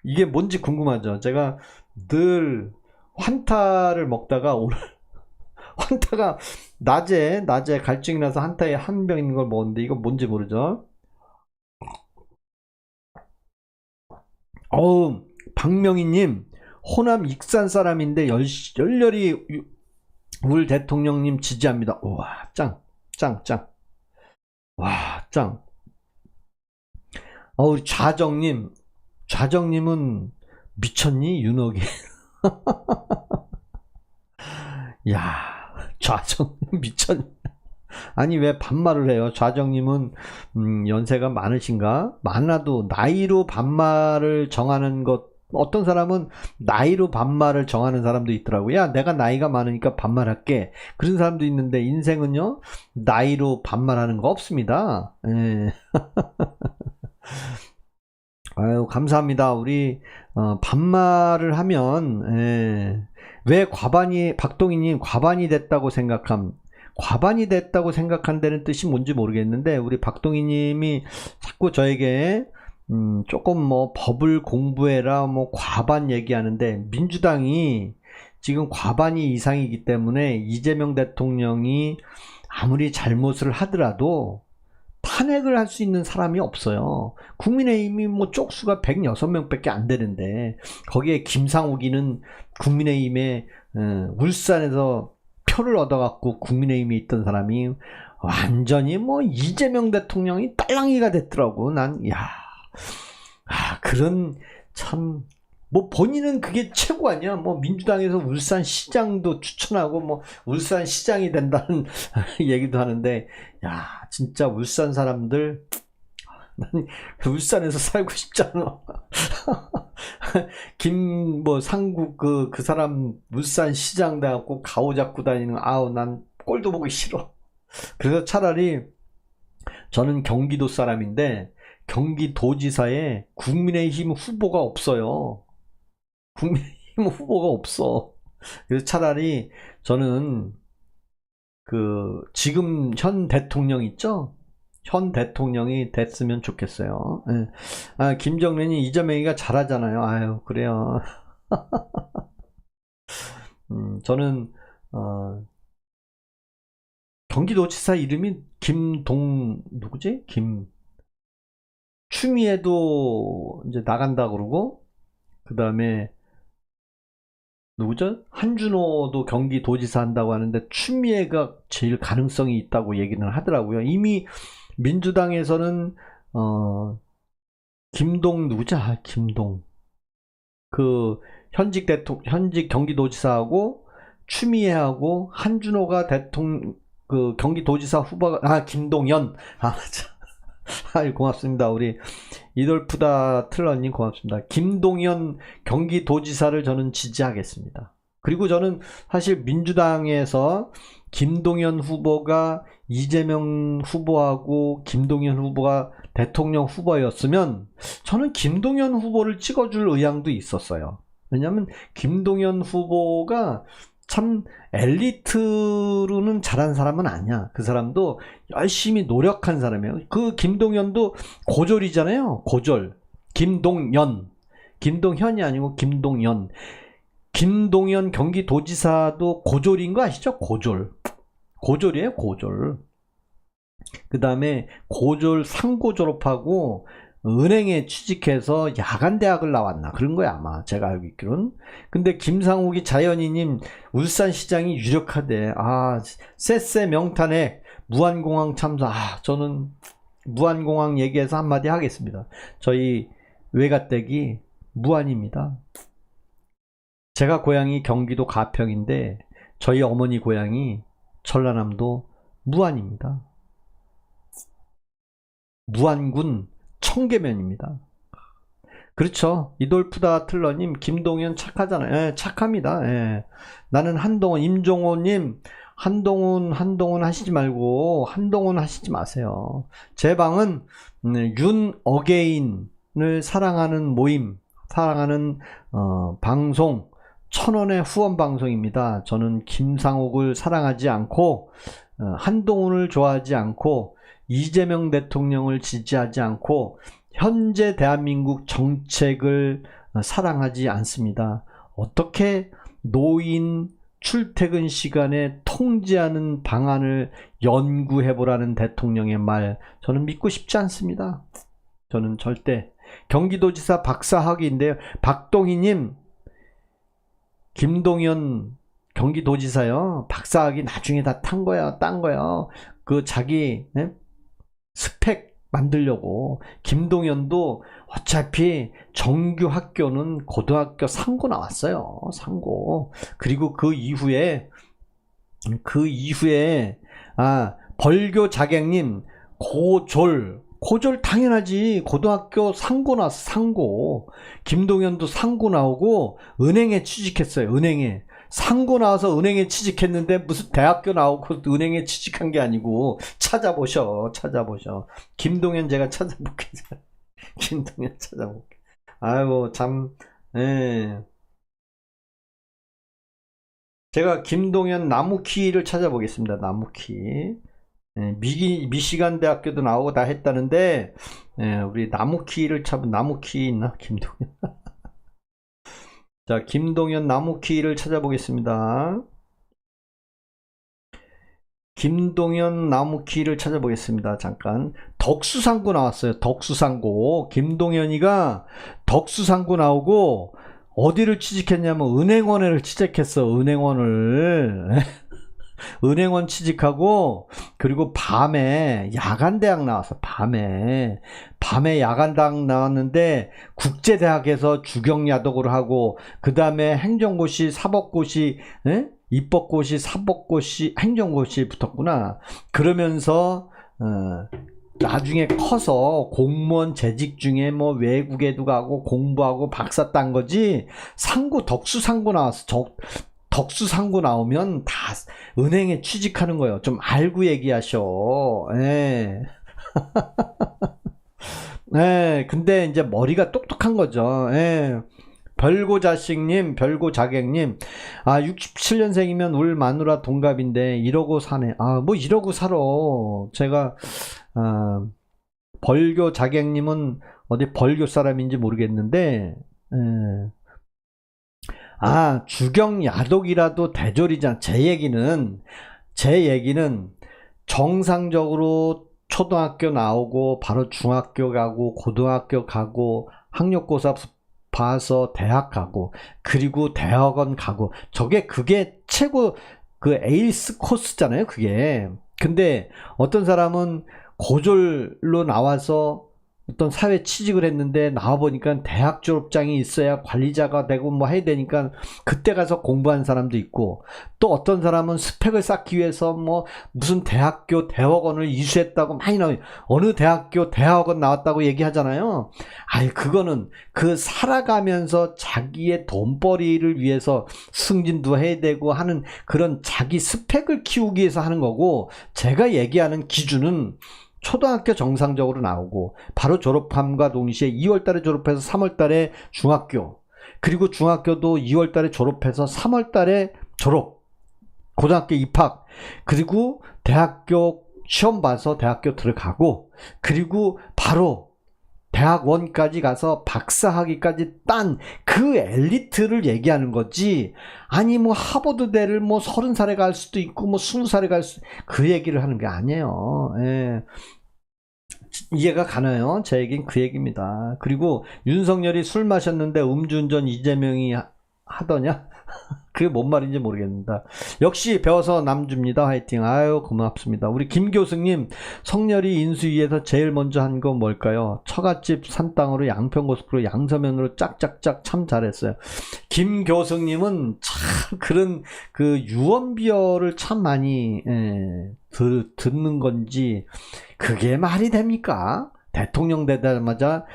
이게 뭔지 궁금하죠? 제가 늘 환타를 먹다가 오늘 환타가 낮에 갈증이 나서 한타에 한 병 있는 걸 먹었는데 이거 뭔지 모르죠? 어우, 박명희님, 호남 익산 사람인데 열렬히 울 대통령님 지지합니다. 우와, 짱. 와, 짱. 우리 좌정님은 미쳤니? 윤호기. 야, 좌정님 미쳤니? 아니, 왜 반말을 해요? 좌정님은, 연세가 많으신가? 많아도 나이로 반말을 정하는 것, 어떤 사람은 나이로 반말을 정하는 사람도 있더라고요. 야, 내가 나이가 많으니까 반말할게. 그런 사람도 있는데, 인생은요, 나이로 반말하는 거 없습니다. 예. 아유, 감사합니다. 우리, 반말을 하면, 예. 왜 박동희님 과반이 됐다고 과반이 됐다고 생각한다는 뜻이 뭔지 모르겠는데, 우리 박동희님이 자꾸 저에게 조금 뭐 법을 공부해라 뭐 과반 얘기하는데, 민주당이 지금 과반이 이상이기 때문에 이재명 대통령이 아무리 잘못을 하더라도 탄핵을 할 수 있는 사람이 없어요. 국민의힘이 뭐 쪽수가 106명밖에 안 되는데, 거기에 김상욱이는 국민의힘에 울산에서 표를 얻어갖고 국민의힘에 있던 사람이 완전히 뭐 이재명 대통령이 딸랑이가 됐더라고. 그런 참, 뭐 본인은 그게 최고 아니야. 뭐 민주당에서 울산 시장도 추천하고 뭐 울산 시장이 된다는 얘기도 하는데, 야, 진짜 울산 사람들, 난 울산에서 살고 싶잖아. 상국 그 사람 울산 시장 돼갖고 가오 잡고 다니는, 난 꼴도 보기 싫어. 그래서 차라리 저는 경기도 사람인데, 경기도지사에 국민의힘 후보가 없어요. 국민의힘 후보가 없어. 그래서 차라리 저는 지금 현 대통령 있죠? 현 대통령이 됐으면 좋겠어요. 예. 김정련이 이재명이가 잘하잖아요. 아유, 그래요. 저는 경기도지사 이름이 누구지? 추미애도 이제 나간다 그러고, 그 다음에 누구죠? 한준호도 경기도지사 한다고 하는데 추미애가 제일 가능성이 있다고 얘기는 하더라고요. 이미 민주당에서는 김동 현직 경기도지사하고 추미애하고 한준호가 경기도지사 후보가 김동연. 고맙습니다. 우리 이돌프다 틀러님 고맙습니다. 김동연 경기도지사를 저는 지지하겠습니다. 그리고 저는 사실 민주당에서 김동연 후보가 이재명 후보하고 김동연 후보가 대통령 후보였으면 저는 김동연 후보를 찍어줄 의향도 있었어요. 왜냐하면 김동연 후보가 참 엘리트로는 잘한 사람은 아니야. 그 사람도 열심히 노력한 사람이에요. 그 김동연도 고졸이잖아요. 고졸. 김동현이 아니고 김동연. 김동연 경기도지사도 고졸인 거 아시죠? 고졸이에요. 고졸. 그 다음에 고졸 상고 졸업하고 은행에 취직해서 야간대학을 나왔나 그런 거야 아마 제가 알고 있기로는. 근데 김상욱이 자연이님 울산시장이 유력하대. 쎄쎄 명탄에 무안공항 참사. 저는 무안공항 얘기해서 한마디 하겠습니다. 저희 외가댁이 무안입니다. 제가 고향이 경기도 가평인데 저희 어머니 고향이 전라남도 무안입니다. 무안군 청계면입니다. 그렇죠. 이돌프다 틀러님 김동연 착하잖아요. 착합니다. 나는 한동훈 임종호님 한동훈 하시지 말고 한동훈 하시지 마세요. 제 방은 윤어게인을 사랑하는 모임, 사랑하는 방송, 1,000원의 후원 방송입니다. 저는 김상옥을 사랑하지 않고 한동훈을 좋아하지 않고 이재명 대통령을 지지하지 않고 현재 대한민국 정책을 사랑하지 않습니다. 어떻게 노인 출퇴근 시간에 통제하는 방안을 연구해보라는 대통령의 말, 저는 믿고 싶지 않습니다. 저는 절대. 경기도지사 박사학위인데요. 박동희님, 김동연 경기도지사요. 박사학위 나중에 다 딴 거야. 그 자기 스펙 만들려고. 김동연도 어차피 정규 학교는 고등학교 상고 나왔어요. 상고. 그리고 그 이후에 벌교 자객님 고졸 당연하지. 고등학교 상고 나왔어. 상고. 김동연도 상고 나오고 은행에 취직했어요. 은행에. 상고 나와서 은행에 취직했는데 무슨 대학교 나오고 은행에 취직한 게 아니고. 찾아보셔. 김동연 제가 찾아볼게요. 김동연 찾아볼게. 아이고 참. 예. 제가 김동연 나무키를 찾아보겠습니다. 나무키. 예, 미시간 대학교도 나오고 다 했다는데, 예, 우리 나무키를 나무키 있나? 김동연. 자, 김동연 나무키를 찾아보겠습니다. 김동연 나무키를 찾아보겠습니다. 잠깐. 덕수상고 나왔어요. 덕수상고. 김동연이가 덕수상고 나오고 어디를 취직했냐면 은행원을 취직했어. 은행원을. 은행원 취직하고, 그리고 밤에 야간대학 나왔어. 밤에 야간대학 나왔는데 국제대학에서 주경야독을 하고, 그 다음에 행정고시, 사법고시, 입법고시, 사법고시, 행정고시 붙었구나. 그러면서 나중에 커서 공무원 재직 중에 뭐 외국에도 가고 공부하고 박사 딴 거지. 상고, 덕수상고 나왔어. 덕수상고 나오면 다 은행에 취직하는 거예요. 좀 알고 얘기하셔. 예. 예, 근데 이제 머리가 똑똑한 거죠. 예. 별고자식님, 별고자객님, 67년생이면 울 마누라 동갑인데 이러고 사네. 뭐 이러고 살아. 제가 벌교자객님은 어디 벌교 사람인지 모르겠는데, 예. 주경야독이라도 대졸이잖아. 제 얘기는 정상적으로 초등학교 나오고 바로 중학교 가고 고등학교 가고 학력고사 봐서 대학 가고 그리고 대학원 가고, 그게 최고 그 에이스 코스잖아요. 그게. 근데 어떤 사람은 고졸로 나와서 어떤 사회 취직을 했는데 나와보니까 대학 졸업장이 있어야 관리자가 되고 뭐 해야 되니까 그때 가서 공부한 사람도 있고, 또 어떤 사람은 스펙을 쌓기 위해서 뭐 무슨 대학교 대학원을 이수했다고 많이 나와요. 어느 대학교 대학원 나왔다고 얘기하잖아요. 그거는 그 살아가면서 자기의 돈벌이를 위해서 승진도 해야 되고 하는 그런 자기 스펙을 키우기 위해서 하는 거고, 제가 얘기하는 기준은 초등학교 정상적으로 나오고 바로 졸업함과 동시에 2월달에 졸업해서 3월달에 중학교, 그리고 중학교도 2월달에 졸업해서 3월달에 졸업, 고등학교 입학, 그리고 대학교 시험 봐서 대학교 들어가고, 그리고 바로 대학원까지 가서 박사학위까지 딴 그 엘리트를 얘기하는 거지. 뭐 하버드대를 뭐 30살에 갈 수도 있고 뭐 20살에 갈 수, 그 얘기를 하는 게 아니에요. 예. 이해가 가나요? 제 얘기는 그 얘기입니다. 그리고 윤석열이 술 마셨는데 음주운전 이재명이 하더냐? 그게 뭔 말인지 모르겠습니다. 역시 배워서 남줍니다. 화이팅. 고맙습니다. 우리 김교승님, 성렬이 인수위에서 제일 먼저 한 건 뭘까요? 처갓집 산 땅으로 양평고속도로 양서면으로 짝짝짝 참 잘했어요. 김교승님은 참 그런 그 유언비어를 참 많이 듣는 건지 그게 말이 됩니까? 대통령 되자마자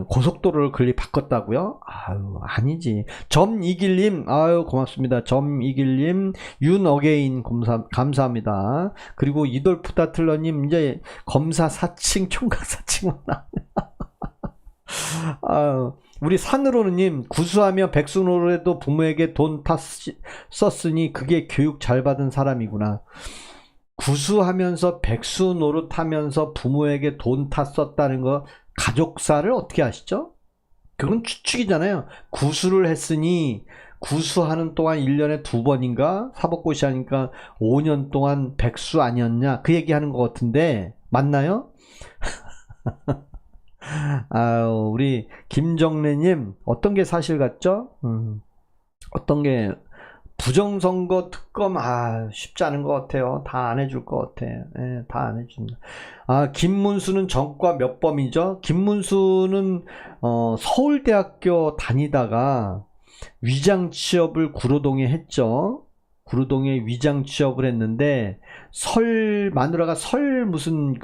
고속도로를 건립 바꿨다고요? 아유, 아니지. 점이길님, 아유, 고맙습니다. 점이길님, 윤어게인 감사합니다. 그리고 이돌프 다틀러님, 이제 검사 사칭, 총각 사칭만 나오네. 아유, 우리 산으로는님, 구수하며 백수노릇해도 부모에게 돈 다 썼으니 그게 교육 잘 받은 사람이구나. 구수하면서 백수 노릇하면서 부모에게 돈 다 썼다는 거 가족사를 어떻게 아시죠? 그건 추측이잖아요. 구수를 했으니 구수하는 동안 1년에 2번인가 사법고시 하니까 5년 동안 백수 아니었냐 그 얘기하는 것 같은데 맞나요? 아유, 우리 김정래님 어떤 게 사실 같죠? 어떤 게 부정선거 특검 쉽지 않은 것 같아요. 다 안 해줄 것 같아. 예, 다 안 해준다. 김문수는 전과 몇 범이죠? 김문수는 서울대학교 다니다가 위장 취업을 구로동에 했죠. 구로동에 위장 취업을 했는데 마누라가 무슨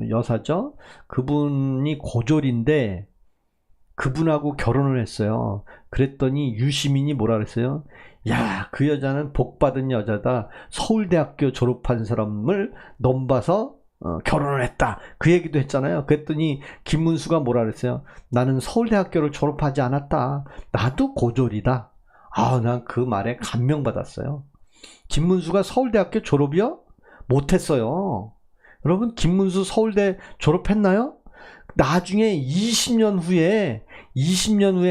여사죠? 그분이 고졸인데 그분하고 결혼을 했어요. 그랬더니 유시민이 뭐라 그랬어요? 야, 그 여자는 복받은 여자다. 서울대학교 졸업한 사람을 넘봐서 결혼을 했다. 그 얘기도 했잖아요. 그랬더니 김문수가 뭐라 그랬어요? 나는 서울대학교를 졸업하지 않았다. 나도 고졸이다. 난 그 말에 감명받았어요. 김문수가 서울대학교 졸업이요? 못했어요. 여러분, 김문수 서울대 졸업했나요? 나중에 20년 후에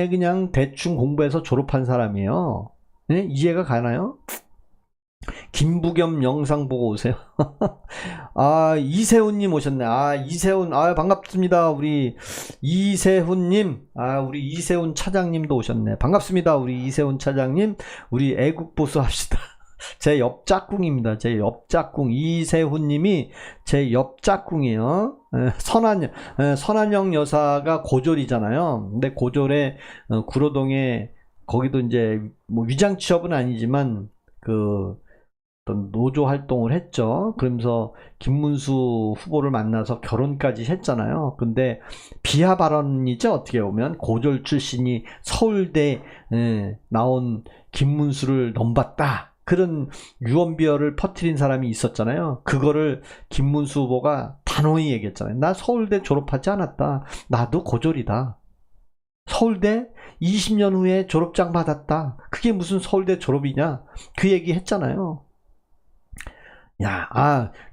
그냥 대충 공부해서 졸업한 사람이에요. 네? 이해가 가나요? 김부겸 영상 보고 오세요. 이세훈님 오셨네. 이세훈, 반갑습니다. 우리 이세훈님, 우리 이세훈 차장님도 오셨네. 반갑습니다. 우리 이세훈 차장님, 우리 애국보수 합시다. 제 옆 짝꿍입니다. 제 옆 짝꿍 이세훈님이 제 옆 짝꿍이에요. 선한영 여사가 고졸이잖아요. 근데 고졸에 구로동에 거기도 이제 뭐 위장 취업은 아니지만 어떤 노조 활동을 했죠. 그러면서 김문수 후보를 만나서 결혼까지 했잖아요. 근데 비하 발언이죠. 어떻게 보면 고졸 출신이 서울대 나온 김문수를 넘봤다. 그런 유언비어를 퍼뜨린 사람이 있었잖아요. 그거를 김문수 후보가 단호히 얘기했잖아요. 나 서울대 졸업하지 않았다. 나도 고졸이다. 서울대 20년 후에 졸업장 받았다. 그게 무슨 서울대 졸업이냐. 그 얘기 했잖아요.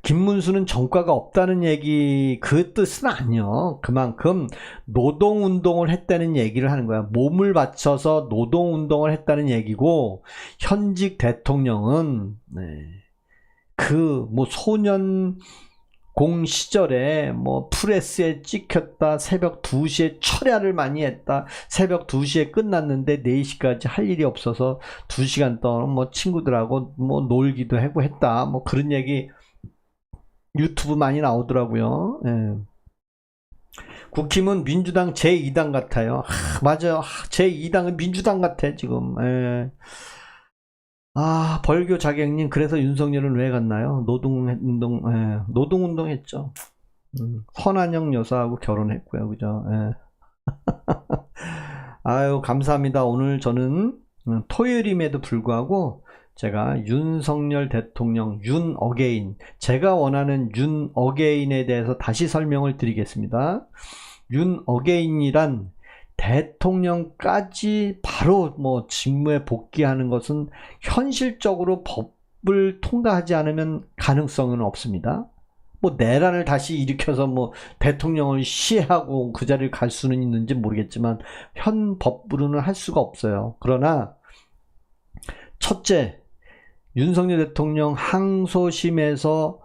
김문수는 전과가 없다는 얘기 그 뜻은 아니요. 그만큼 노동운동을 했다는 얘기를 하는 거야. 몸을 바쳐서 노동운동을 했다는 얘기고 현직 대통령은 소년공 시절에 프레스에 찍혔다. 새벽 2시에 철야를 많이 했다. 새벽 2시에 끝났는데 4시까지 할 일이 없어서 2시간 동안 친구들하고 놀기도 하고 했다. 그런 얘기 유튜브 많이 나오더라고요. 국힘은 민주당 제2당 같아요. 맞아요. 제2당은 민주당 같아 지금. 벌교 자객님, 그래서 윤석열은 왜 갔나요? 노동운동 했죠. 선한영 여사하고 결혼했고요. 그죠? 감사합니다. 오늘 저는 토요일임에도 불구하고 제가 윤석열 대통령, 윤어게인, 제가 원하는 윤어게인에 대해서 다시 설명을 드리겠습니다. 윤어게인이란 대통령까지 바로 직무에 복귀하는 것은 현실적으로 법을 통과하지 않으면 가능성은 없습니다. 내란을 다시 일으켜서 대통령을 시해하고 그 자리를 갈 수는 있는지 모르겠지만 현 법으로는 할 수가 없어요. 그러나 첫째, 윤석열 대통령 항소심에서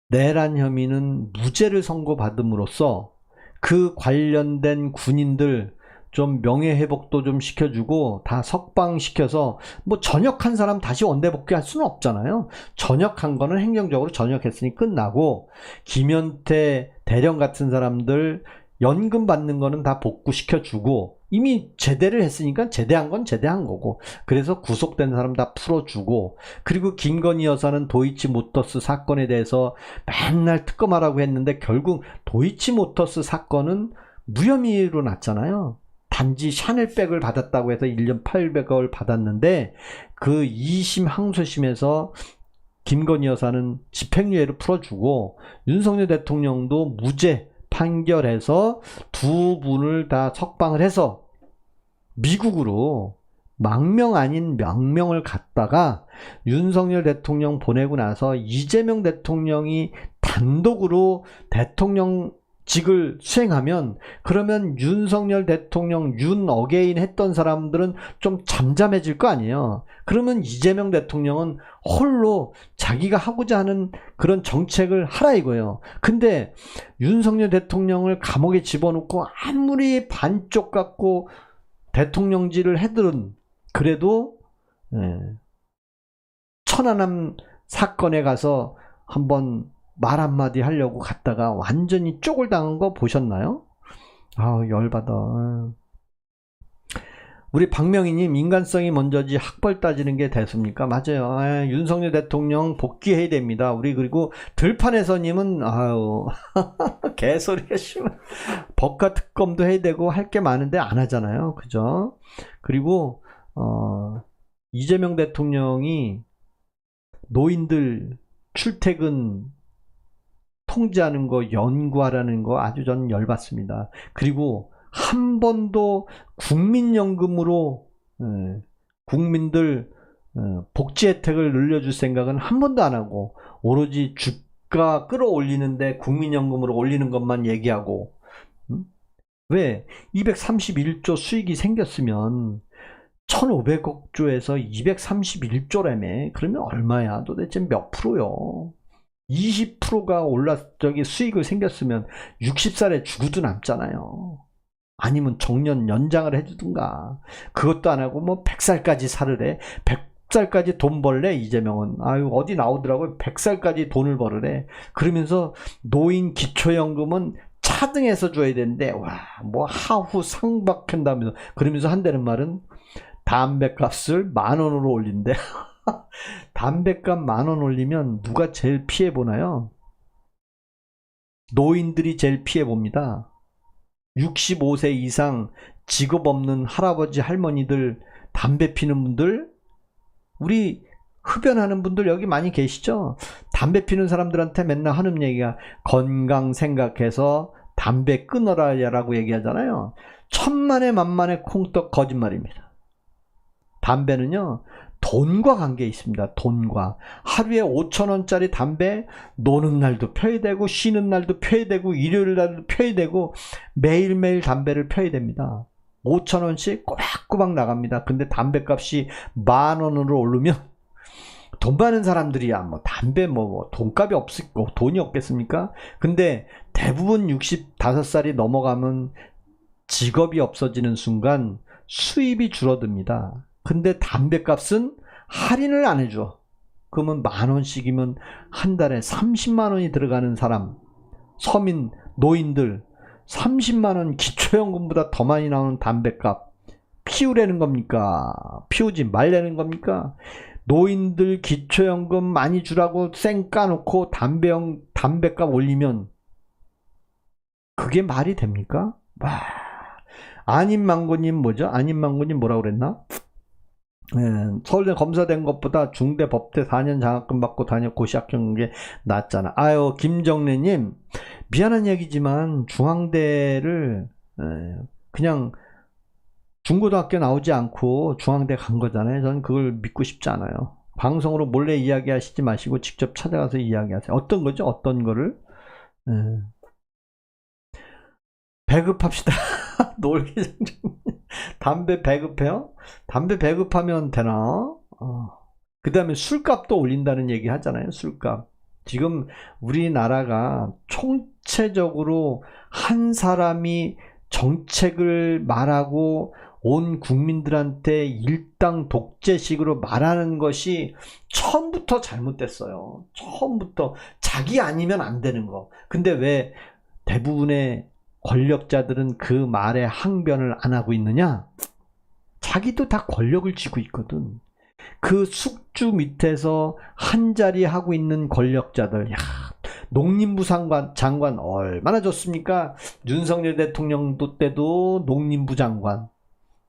내란 혐의는 무죄를 선고받음으로써 그 관련된 군인들 좀 명예회복도 좀 시켜주고 다 석방시켜서 전역한 사람 다시 원대 복귀할 수는 없잖아요. 전역한 거는 행정적으로 전역했으니 끝나고 김현태 대령 같은 사람들 연금 받는 거는 다 복구시켜주고 이미 제대를 했으니까 제대한 건 제대한 거고, 그래서 구속된 사람 다 풀어주고, 그리고 김건희 여사는 도이치모터스 사건에 대해서 맨날 특검하라고 했는데 결국 도이치모터스 사건은 무혐의로 났잖아요. 단지 샤넬백을 받았다고 해서 1년 800억을 받았는데 그 2심 항소심에서 김건희 여사는 집행유예를 풀어주고 윤석열 대통령도 무죄 판결해서 두 분을 다 석방을 해서 미국으로 망명 아닌 명명을 갖다가 윤석열 대통령 보내고 나서 이재명 대통령이 단독으로 대통령직을 수행하면, 그러면 윤석열 대통령 윤 어게인 했던 사람들은 좀 잠잠해질 거 아니에요. 그러면 이재명 대통령은 홀로 자기가 하고자 하는 그런 정책을 하라 이거예요. 근데 윤석열 대통령을 감옥에 집어넣고 아무리 반쪽 갖고 대통령직을 해들은 그래도 천안함 사건에 가서 한번 말 한마디 하려고 갔다가 완전히 쪽을 당한 거 보셨나요? 아, 열받아. 우리 박명희님, 인간성이 먼저지 학벌 따지는 게 대수입니까? 맞아요. 윤석열 대통령 복귀해야 됩니다. 우리 그리고 들판에서님은 아유 개소리가 심한. 법과 특검도 해야 되고 할 게 많은데 안 하잖아요. 그죠? 그리고 이재명 대통령이 노인들 출퇴근 통제하는 거 연구하라는 거 아주 전 열받습니다. 그리고 한 번도 국민연금으로 국민들 복지 혜택을 늘려줄 생각은 한 번도 안 하고 오로지 주가 끌어올리는데 국민연금으로 올리는 것만 얘기하고, 왜 231조 수익이 생겼으면 1,500억 조에서 231조라며. 그러면 얼마야? 도대체 몇 프로요? 20%가 수익을 생겼으면 60살에 죽어도 남잖아요. 아니면 정년 연장을 해주든가. 그것도 안 하고 뭐 100살까지 살으래. 100살까지 돈 벌래 이재명은. 아유, 어디 나오더라고요. 100살까지 돈을 벌으래. 그러면서 노인 기초연금은 차등해서 줘야 되는데, 와, 뭐 하후 상박한다면서. 그러면서 한다는 말은 담배값을 10,000원으로 올린대. 담배값 10,000원 올리면 누가 제일 피해보나요? 노인들이 제일 피해봅니다. 65세 이상 직업 없는 할아버지 할머니들, 담배 피는 분들, 우리 흡연하는 분들 여기 많이 계시죠? 담배 피는 사람들한테 맨날 하는 얘기가 건강 생각해서 담배 끊어라 라고 얘기하잖아요. 천만에 만만에 콩떡 거짓말입니다. 담배는요, 돈과 관계 있습니다. 돈과. 하루에 5,000원짜리 담배 노는 날도 펴야 되고 쉬는 날도 펴야 되고 일요일 날도 펴야 되고 매일매일 담배를 펴야 됩니다. 5,000원씩 꼬박꼬박 나갑니다. 근데 담배값이 10,000원으로 오르면 돈 많은 사람들이야 뭐 담배 뭐 돈값이 없고 돈이 없겠습니까? 근데 대부분 65살이 넘어가면 직업이 없어지는 순간 수입이 줄어듭니다. 근데 담배값은 할인을 안 해줘. 그러면 10,000원씩이면 한 달에 30만 원이 들어가는 사람, 서민, 노인들 30만 원 기초연금보다 더 많이 나오는 담배값 피우려는 겁니까? 피우지 말라는 겁니까? 노인들 기초연금 많이 주라고 쌩 까놓고 담배값 올리면 그게 말이 됩니까? 와, 안인망고님 뭐죠? 안인망고님 뭐라고 그랬나? 서울대 검사된 것보다 중대 법대 4년 장학금 받고 다녀 고시 합격한 게 낫잖아. 아유, 김정래님, 미안한 얘기지만 중앙대를 그냥 중고등학교 나오지 않고 중앙대 간 거잖아요. 저는 그걸 믿고 싶지 않아요. 방송으로 몰래 이야기하시지 마시고 직접 찾아가서 이야기하세요. 어떤 거죠? 어떤 거를? 배급합시다. 놀기장님. 담배 배급해요? 담배 배급하면 되나? 그 다음에 술값도 올린다는 얘기 하잖아요. 술값. 지금 우리나라가 총체적으로 한 사람이 정책을 말하고 온 국민들한테 일당 독재식으로 말하는 것이 처음부터 잘못됐어요. 처음부터 자기 아니면 안 되는 거. 근데 왜 대부분의 권력자들은 그 말에 항변을 안 하고 있느냐? 자기도 다 권력을 쥐고 있거든. 그 숙주 밑에서 한자리 하고 있는 권력자들, 야, 농림부 장관 얼마나 좋습니까? 윤석열 대통령 때도 농림부 장관,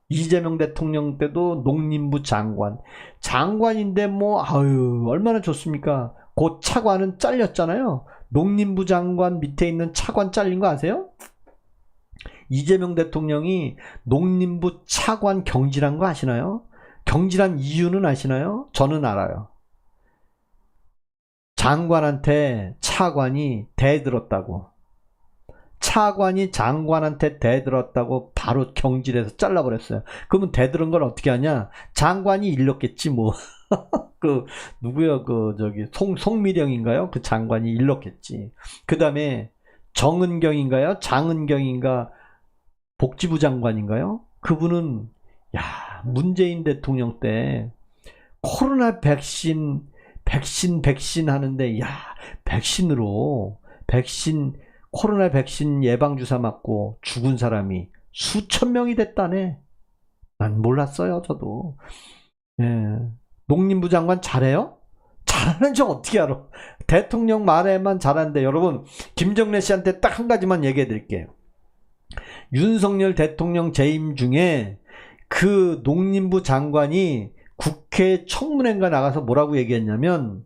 이재명 대통령 때도 농림부 장관, 장관인데 뭐 아유 얼마나 좋습니까? 그 차관은 잘렸잖아요. 농림부 장관 밑에 있는 차관 잘린 거 아세요? 이재명 대통령이 농림부 차관 경질한 거 아시나요? 경질한 이유는 아시나요? 저는 알아요. 장관한테 차관이 대들었다고. 차관이 장관한테 대들었다고 바로 경질해서 잘라버렸어요. 그러면 대들은 걸 어떻게 하냐? 장관이 일렀겠지 뭐. 그 누구요? 그 저기 송미령인가요? 그 장관이 일렀겠지. 그 다음에 정은경인가요? 장은경인가? 복지부 장관인가요? 그분은 야 문재인 대통령 때 코로나 백신 하는데 야 코로나 백신 예방주사 맞고 죽은 사람이 수천 명이 됐다네. 난 몰랐어요 저도. 예. 농림부 장관 잘해요? 잘하는 척 어떻게 알아? 대통령 말에만 잘하는데. 여러분 김정래 씨한테 딱 한 가지만 얘기해 드릴게요. 윤석열 대통령 재임 중에 그 농림부 장관이 국회 청문회인가 나가서 뭐라고 얘기했냐면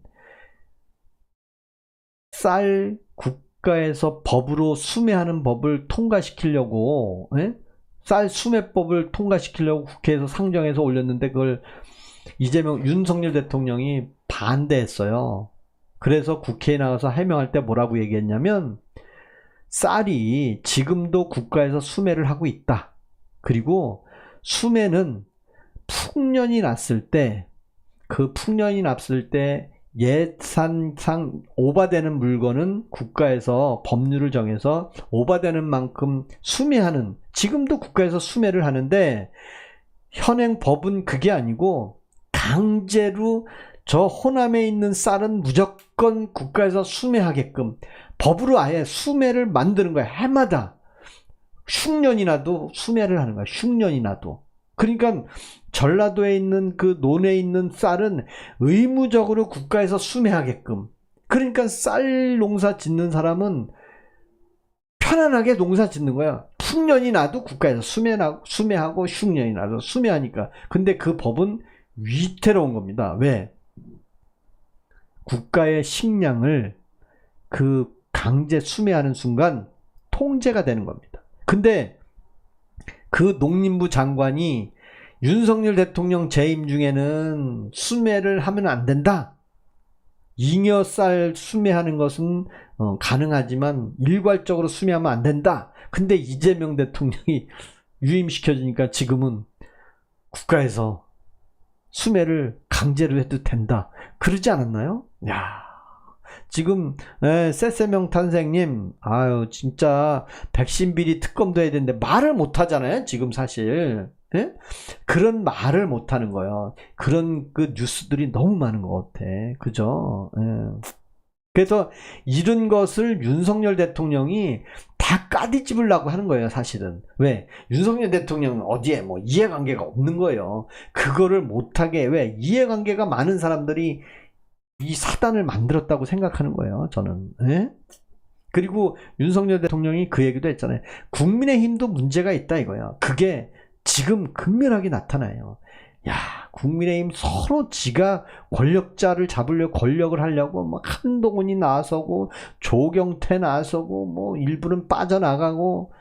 쌀 국가에서 법으로 수매하는 법을 통과시키려고, 쌀 수매법을 통과시키려고 국회에서 상정해서 올렸는데 그걸 윤석열 대통령이 반대했어요. 그래서 국회에 나가서 해명할 때 뭐라고 얘기했냐면 쌀이 지금도 국가에서 수매를 하고 있다. 그리고 수매는 풍년이 났을 때, 그 풍년이 났을 때 예산상 오바되는 물건은 국가에서 법률을 정해서 오바되는 만큼 수매하는, 지금도 국가에서 수매를 하는데 현행 법은 그게 아니고 강제로 저 호남에 있는 쌀은 무조건 국가에서 수매하게끔 법으로 아예 수매를 만드는 거야. 해마다 흉년이나도 수매를 하는 거야. 흉년이나도. 그러니까 전라도에 있는 그 논에 있는 쌀은 의무적으로 국가에서 수매하게끔. 그러니까 쌀 농사 짓는 사람은 편안하게 농사 짓는 거야. 풍년이 나도 국가에서 수매하고 흉년이 나도 수매하니까. 근데 그 법은 위태로운 겁니다. 왜? 국가의 식량을 그 강제 수매하는 순간 통제가 되는 겁니다. 근데 그 농림부 장관이 윤석열 대통령 재임 중에는 수매를 하면 안 된다. 잉여쌀 수매하는 것은 가능하지만 일괄적으로 수매하면 안 된다. 근데 이재명 대통령이 유임시켜주니까 지금은 국가에서 수매를 강제로 해도 된다. 그러지 않았나요? 야, 지금 세세명 탄생님, 아유 진짜 백신 비리 특검도 해야 되는데 말을 못 하잖아요. 지금 사실. 예? 그런 말을 못 하는 거예요. 그런 그 뉴스들이 너무 많은 것 같아. 그죠? 예. 그래서 이런 것을 윤석열 대통령이 다 까디집으려고 하는 거예요, 사실은. 왜? 윤석열 대통령은 어디에 뭐 이해관계가 없는 거예요. 그거를 못하게, 왜? 이해관계가 많은 사람들이 이 사단을 만들었다고 생각하는 거예요, 저는. 예? 그리고 윤석열 대통령이 그 얘기도 했잖아요. 국민의힘도 문제가 있다 이거예요. 그게 지금 극명하게 나타나요. 야, 국민의힘 서로 지가 권력자를 잡으려고 권력을 하려고 막 한동훈이 나서고 조경태 나서고 뭐 일부는 빠져나가고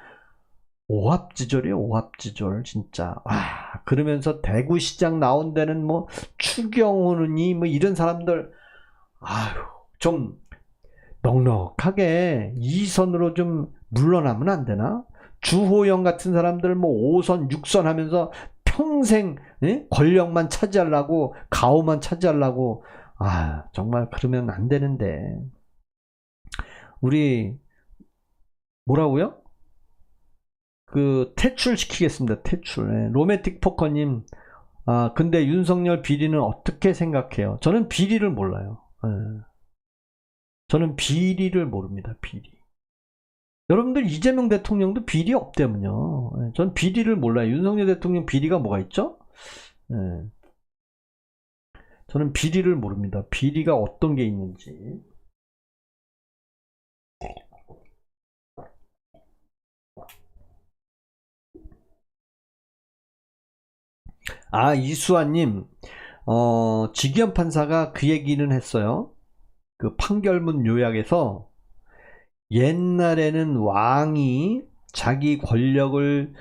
오합지졸이에요. 오합지졸 진짜. 와, 그러면서 대구시장 나온 데는 뭐 추경호니 뭐 이런 사람들 아유 좀 넉넉하게 2선으로 좀 물러나면 안 되나? 주호영 같은 사람들 뭐 5선 6선 하면서 평생 권력만 차지하려고 가오만 차지하려고 아 정말 그러면 안 되는데 우리 뭐라고요? 그 퇴출시키겠습니다. 퇴출. 로맨틱 포커님 아 근데 윤석열 비리는 어떻게 생각해요? 저는 비리를 몰라요. 저는 비리를 모릅니다. 비리. 여러분들 이재명 대통령도 비리 없대면요. 전 비리를 몰라요. 윤석열 대통령 비리가 뭐가 있죠? 예. 저는 비리를 모릅니다. 비리가 어떤 게 있는지. 이수아님, 지기현 판사가 그 얘기는 했어요. 그 판결문 요약에서 옛날에는 왕이 자기 권력을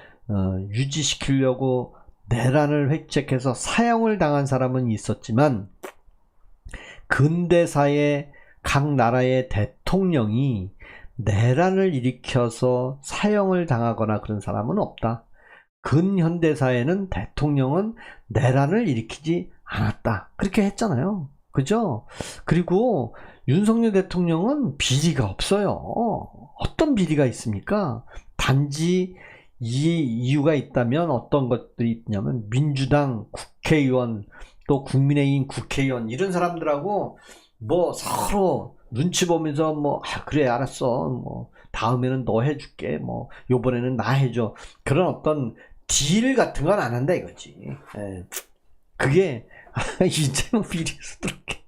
유지시키려고 내란을 획책해서 사형을 당한 사람은 있었지만 근대사의 각 나라의 대통령이 내란을 일으켜서 사형을 당하거나 그런 사람은 없다. 근현대사에는 대통령은 내란을 일으키지 않았다. 그렇게 했잖아요. 그죠? 그리고 윤석열 대통령은 비리가 없어요. 어떤 비리가 있습니까? 단지 이 이유가 있다면 어떤 것들이 있냐면 민주당 국회의원 또 국민의힘 국회의원 이런 사람들하고 뭐 서로 눈치 보면서 그래 알았어 다음에는 너 해줄게 요번에는 나 해줘 그런 어떤 딜 같은 건 안 한다 이거지. 예. 그게 이재명 비리에서 그렇게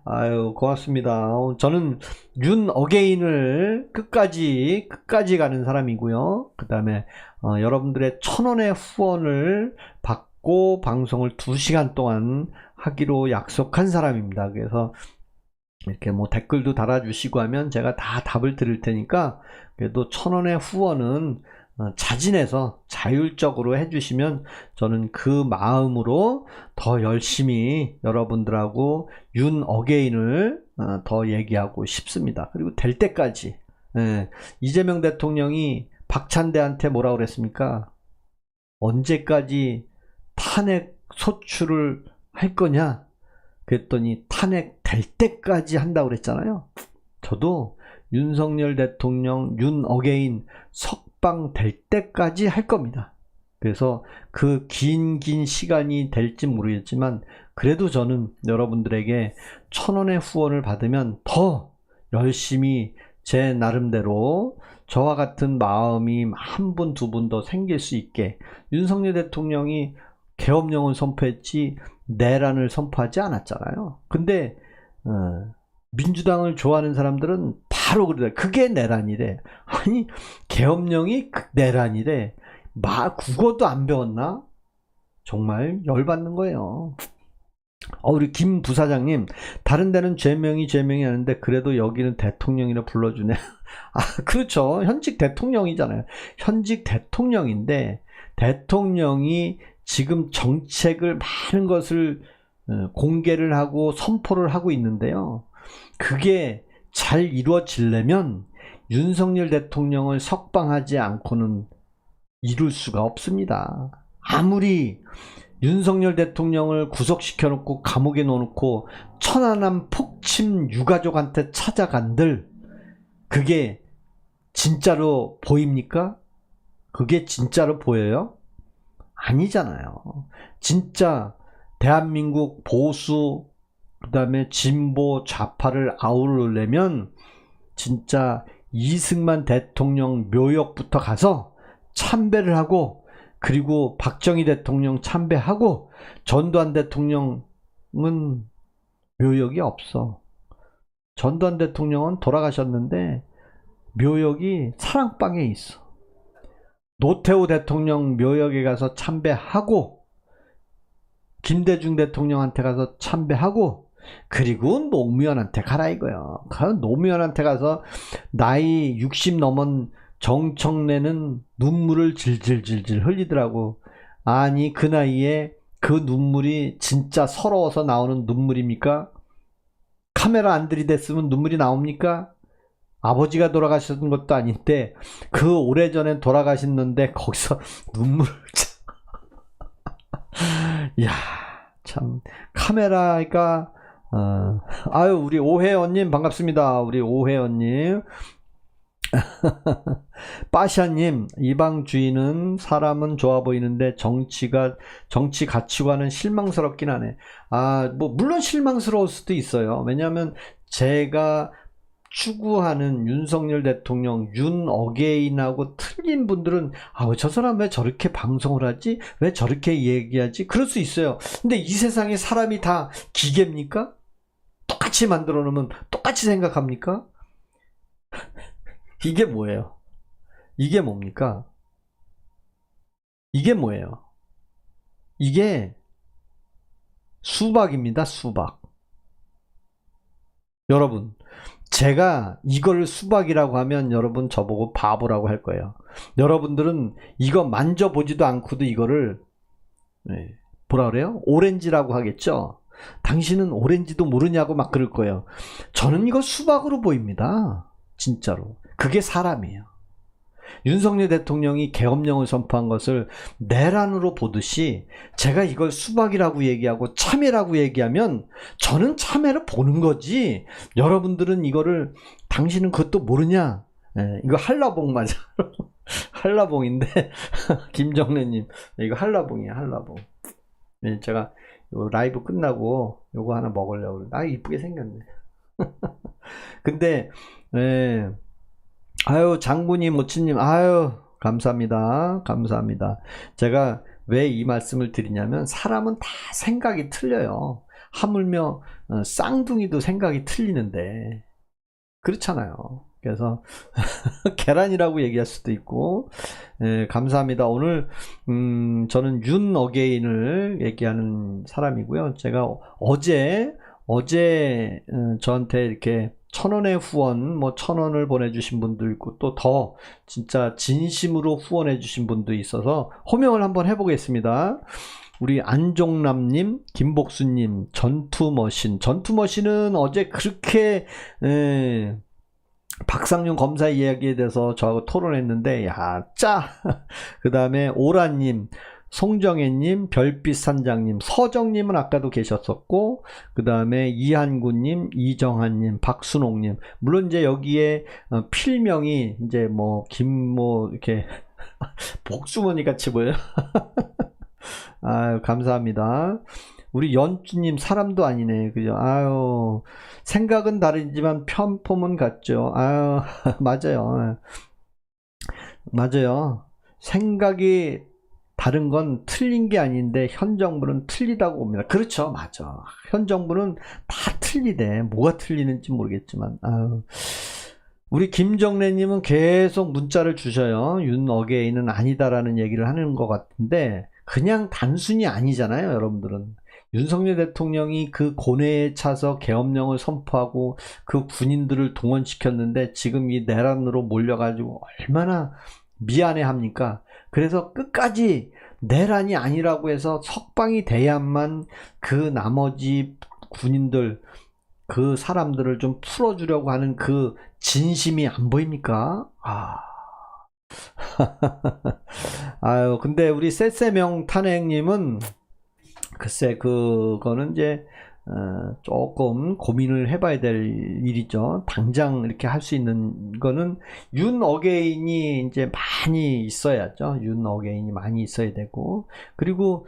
아유 고맙습니다. 저는 윤 어게인을 끝까지 가는 사람이고요. 그 다음에 여러분들의 1,000원의 후원을 받고 방송을 2시간 동안 하기로 약속한 사람입니다. 그래서 이렇게 댓글도 달아주시고 하면 제가 다 답을 드릴 테니까 그래도 1,000원의 후원은 자진해서 자율적으로 해주시면 저는 그 마음으로 더 열심히 여러분들하고 윤 어게인을 더 얘기하고 싶습니다. 그리고 될 때까지 이재명 대통령이 박찬대한테 뭐라고 그랬습니까? 언제까지 탄핵 소추를 할 거냐? 그랬더니 탄핵 될 때까지 한다고 그랬잖아요. 저도 윤석열 대통령 윤 어게인 석방 될 때까지 할 겁니다. 그래서 그 긴 시간이 될지 모르겠지만 그래도 저는 여러분들에게 1,000원의 후원을 받으면 더 열심히 제 나름대로 저와 같은 마음이 한 분, 두 분 더 생길 수 있게 윤석열 대통령이 계엄령을 선포했지 내란을 선포하지 않았잖아요. 근데 민주당을 좋아하는 사람들은 바로 그러다 그게 내란이래. 아니 계엄령이 내란이래. 국어도 안 배웠나? 정말 열받는 거예요. 우리 김 부사장님 다른 데는 죄명이 하는데 그래도 여기는 대통령이라 불러주네. 그렇죠. 현직 대통령이잖아요. 현직 대통령인데 대통령이 지금 정책을 많은 것을 공개를 하고 선포를 하고 있는데요. 그게 잘 이루어지려면 윤석열 대통령을 석방하지 않고는 이룰 수가 없습니다. 아무리 윤석열 대통령을 구속시켜 놓고 감옥에 넣어놓고 천안함 폭침 유가족한테 찾아간들 그게 진짜로 보입니까? 그게 진짜로 보여요? 아니잖아요. 진짜 대한민국 보수 그 다음에 진보 좌파를 아우르려면 진짜 이승만 대통령 묘역부터 가서 참배를 하고 그리고 박정희 대통령 참배하고 전두환 대통령은 묘역이 없어. 전두환 대통령은 돌아가셨는데 묘역이 사랑방에 있어. 노태우 대통령 묘역에 가서 참배하고 김대중 대통령한테 가서 참배하고 그리고 노무현한테 가라 이거요. 노무현한테 가서 나이 60 넘은 정청래는 눈물을 질질질질 흘리더라고. 아니 그 나이에 그 눈물이 진짜 서러워서 나오는 눈물입니까? 카메라 안 들이댔으면 눈물이 나옵니까? 아버지가 돌아가셨던 것도 아닌데 그 오래전에 돌아가셨는데 거기서 눈물을 이야 참 카메라가 아유 우리 오혜원님 반갑습니다. 우리 오혜원님 빠샤님 이방 주의는 사람은 좋아 보이는데 정치 가치관은 실망스럽긴 하네. 물론 실망스러울 수도 있어요. 왜냐하면 제가 추구하는 윤석열 대통령 윤 어게인하고 틀린 분들은 왜 저 사람 왜 저렇게 방송을 하지? 왜 저렇게 얘기하지? 그럴 수 있어요. 근데 이 세상에 사람이 다 기계입니까? 똑같이 만들어 놓으면 똑같이 생각합니까? 이게 뭐예요? 이게 뭡니까? 이게 뭐예요? 이게 수박입니다. 수박. 여러분, 제가 이걸 수박이라고 하면 여러분 저보고 바보라고 할 거예요. 여러분들은 이거 만져보지도 않고도 이거를 뭐라 그래요? 오렌지라고 하겠죠? 당신은 오렌지도 모르냐고 막 그럴 거예요. 저는 이거 수박으로 보입니다. 진짜로. 그게 사람이에요. 윤석열 대통령이 계엄령을 선포한 것을 내란으로 보듯이 제가 이걸 수박이라고 얘기하고 참외라고 얘기하면 저는 참외를 보는 거지. 여러분들은 이거를 당신은 그것도 모르냐? 이거 한라봉 맞아. 한라봉인데 김정래님 이거 한라봉이에요. 한라봉. 제가 라이브 끝나고 요거 하나 먹으려고. 이쁘게 생겼네. 근데 아유 장군님 모치님 아유 감사합니다. 감사합니다. 제가 왜 이 말씀을 드리냐면 사람은 다 생각이 틀려요. 하물며 쌍둥이도 생각이 틀리는데 그렇잖아요. 그래서 계란이라고 얘기할 수도 있고. 감사합니다. 오늘 저는 윤 어게인을 얘기하는 사람이고요. 제가 어제 저한테 이렇게 1,000원의 후원, 1,000원을 보내주신 분도 있고, 또 더 진짜 진심으로 후원해주신 분도 있어서 호명을 한번 해보겠습니다. 우리 안종남님, 김복수님, 전투머신은 어제 그렇게 박상용 검사 이야기에 대해서 저하고 토론했는데 그 다음에 오라님, 송정혜님, 별빛산장님, 서정님은 아까도 계셨었고, 그 다음에 이한구님, 이정한님, 박순옥님. 물론 이제 여기에 필명이 이제 이렇게 복수머니 같이 보여요. 아유, 감사합니다. 우리 연주님 사람도 아니네. 그죠? 아유, 생각은 다르지만 편품은 같죠. 아유, 맞아요. 맞아요. 생각이 다른 건 틀린 게 아닌데 현 정부는 틀리다고 봅니다. 그렇죠. 맞아. 현 정부는 다 틀리대. 뭐가 틀리는지 모르겠지만. 아유. 우리 김정래님은 계속 문자를 주셔요. 윤 어게인은 아니다라는 얘기를 하는 것 같은데 그냥 단순히 아니잖아요. 여러분들은. 윤석열 대통령이 그 고뇌에 차서 계엄령을 선포하고 그 군인들을 동원시켰는데 지금 이 내란으로 몰려가지고 얼마나 미안해합니까? 그래서 끝까지 내란이 아니라고 해서 석방이 돼야만 그 나머지 군인들, 그 사람들을 좀 풀어주려고 하는 그 진심이 안 보입니까? 아유, 근데 우리 쎄쎄명 탄핵님은 글쎄 그거는 이제 조금 고민을 해봐야 될 일이죠. 당장 이렇게 할 수 있는 거는 윤 어게인이 이제 많이 있어야죠. 윤 어게인이 많이 있어야 되고, 그리고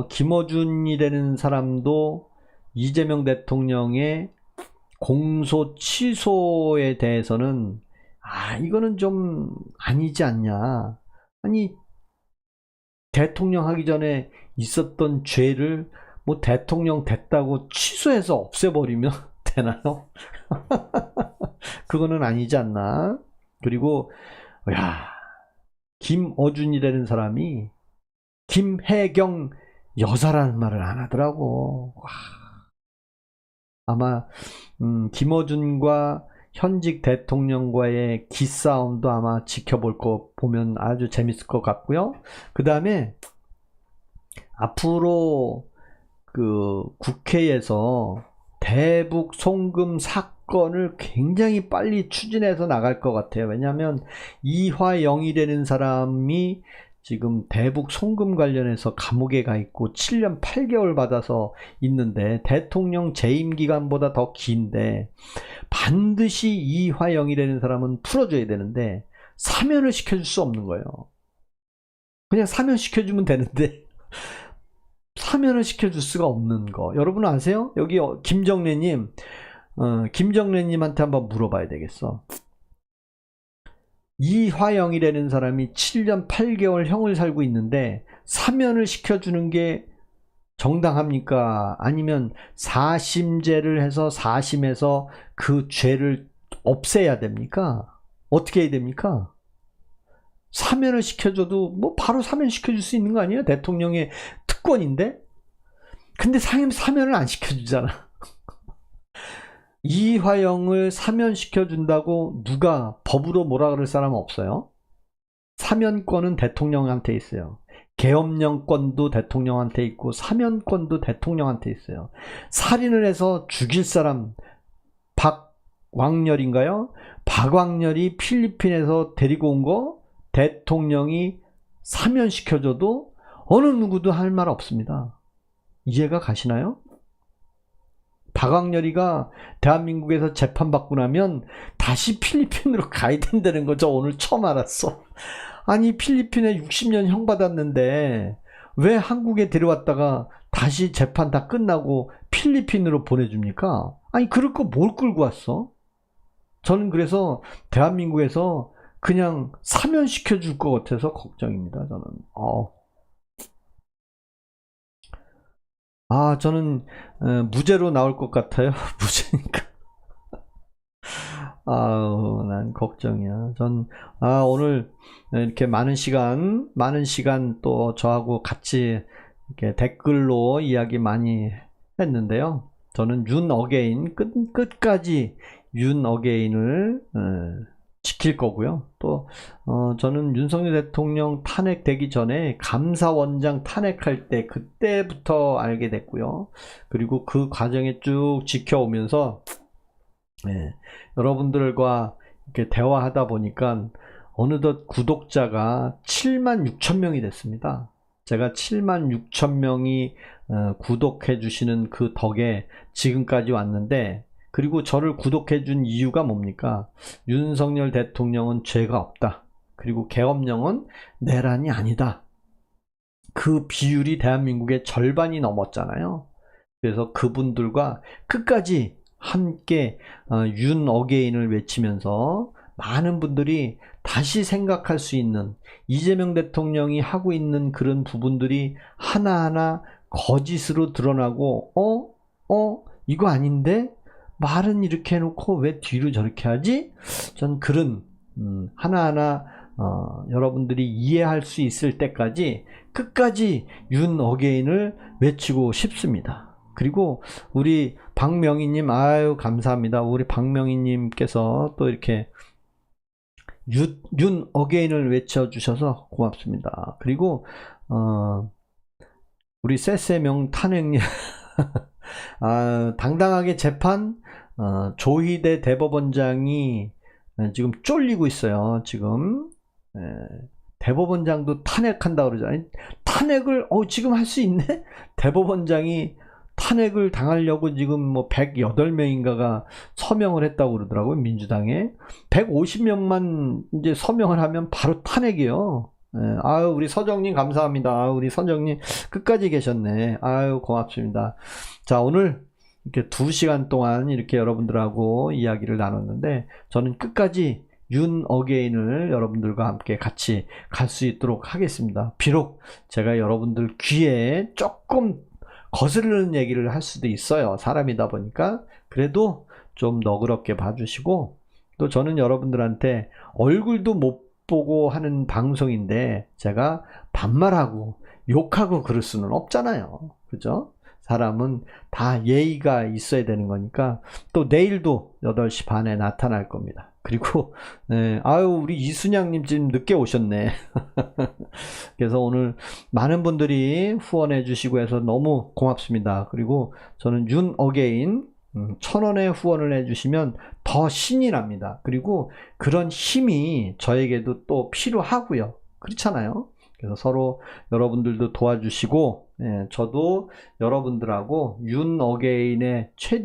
김어준이라는 사람도 이재명 대통령의 공소 취소에 대해서는 이거는 좀 아니지 않냐. 아니 대통령 하기 전에 있었던 죄를 대통령 됐다고 취소해서 없애버리면 되나요? 그거는 아니지 않나. 그리고 김어준이라는 사람이 김혜경 여사라는 말을 안 하더라고. 아마 김어준과 현직 대통령과의 기싸움도 아마 지켜볼 거 보면 아주 재밌을 것 같고요. 그 다음에 앞으로 그 국회에서 대북 송금 사건을 굉장히 빨리 추진해서 나갈 것 같아요. 왜냐하면 이화영이라는 사람이 지금 대북 송금 관련해서 감옥에 가 있고 7년 8개월 받아서 있는데 대통령 재임 기간보다 더 긴데 반드시 이화영이라는 사람은 풀어줘야 되는데 사면을 시켜줄 수 없는 거예요. 그냥 사면시켜주면 되는데 사면을 시켜줄 수가 없는 거. 여러분 아세요? 여기 김정래님 김정래님한테 한번 물어봐야 되겠어. 이화영이라는 사람이 7년 8개월 형을 살고 있는데 사면을 시켜주는 게 정당합니까? 아니면 사심죄를 해서 사심에서 그 죄를 없애야 됩니까? 어떻게 해야 됩니까? 사면을 시켜줘도 뭐 바로 사면시켜줄 수 있는 거 아니에요? 대통령의 특권인데? 근데 사면을 안 시켜주잖아. 이화영을 사면시켜준다고 누가 법으로 뭐라 그럴 사람 없어요. 사면권은 대통령한테 있어요. 계엄령권도 대통령한테 있고 사면권도 대통령한테 있어요. 살인을 해서 죽일 사람 박왕렬인가요? 박왕렬이 필리핀에서 데리고 온 거 대통령이 사면시켜줘도 어느 누구도 할 말 없습니다. 이해가 가시나요? 박왕렬이가 대한민국에서 재판받고 나면 다시 필리핀으로 가야 된다는 거죠. 오늘 처음 알았어. 아니 필리핀에 60년 형 받았는데 왜 한국에 데려왔다가 다시 재판 다 끝나고 필리핀으로 보내줍니까? 아니 그럴 거 뭘 끌고 왔어? 저는 그래서 대한민국에서 그냥 사면시켜줄 것 같아서 걱정입니다. 저는. 저는 무죄로 나올 것 같아요. 무죄니까. 난 걱정이야. 오늘 이렇게 많은 시간 또 저하고 같이 이렇게 댓글로 이야기 많이 했는데요. 저는 윤어게인 끝까지 윤어게인을 지킬 거고요. 또 저는 윤석열 대통령 탄핵되기 전에 감사원장 탄핵할 때 그때부터 알게 됐고요. 그리고 그 과정에 쭉 지켜오면서 여러분들과 이렇게 대화하다 보니까 어느덧 구독자가 7만 6천 명이 됐습니다. 제가 7만 6천 명이 구독해 주시는 그 덕에 지금까지 왔는데, 그리고 저를 구독해 준 이유가 뭡니까? 윤석열 대통령은 죄가 없다. 그리고 계엄령은 내란이 아니다. 그 비율이 대한민국의 절반이 넘었잖아요. 그래서 그분들과 끝까지 함께 윤어게인을 외치면서 많은 분들이 다시 생각할 수 있는, 이재명 대통령이 하고 있는 그런 부분들이 하나하나 거짓으로 드러나고 이거 아닌데? 말은 이렇게 해놓고 왜 뒤로 저렇게 하지? 전 그런 하나하나 여러분들이 이해할 수 있을 때까지 끝까지 윤어게인을 외치고 싶습니다. 그리고 우리 박명희님, 감사합니다. 우리 박명희님께서 또 이렇게 윤어게인을 외쳐주셔서 고맙습니다. 그리고 우리 세세명 탄핵님 당당하게 재판, 조희대 대법원장이 지금 쫄리고 있어요. 지금 대법원장도 탄핵한다 그러잖아요. 탄핵을 지금 할 수 있네? 대법원장이 탄핵을 당하려고 지금 뭐 108명인가가 서명을 했다고 그러더라고요. 민주당에 150명만 이제 서명을 하면 바로 탄핵이에요. 우리 서정님 감사합니다. 우리 서정님 끝까지 계셨네. 고맙습니다. 자, 오늘 이렇게 2시간 동안 이렇게 여러분들하고 이야기를 나눴는데, 저는 끝까지 윤어게인을 여러분들과 함께 같이 갈 수 있도록 하겠습니다. 비록 제가 여러분들 귀에 조금 거스르는 얘기를 할 수도 있어요. 사람이다 보니까. 그래도 좀 너그럽게 봐주시고, 또 저는 여러분들한테 얼굴도 못 보고 하는 방송인데 제가 반말하고 욕하고 그럴 수는 없잖아요. 그죠? 사람은 다 예의가 있어야 되는 거니까. 또 내일도 8시 반에 나타날 겁니다. 그리고 우리 이순양님 지금 늦게 오셨네. 그래서 오늘 많은 분들이 후원해 주시고 해서 너무 고맙습니다. 그리고 저는 윤어게인 1,000원의 후원을 해주시면 더 신이 납니다. 그리고 그런 힘이 저에게도 또 필요하고요. 그렇잖아요. 그래서 서로 여러분들도 도와주시고, 저도 여러분들하고 윤어게인의 최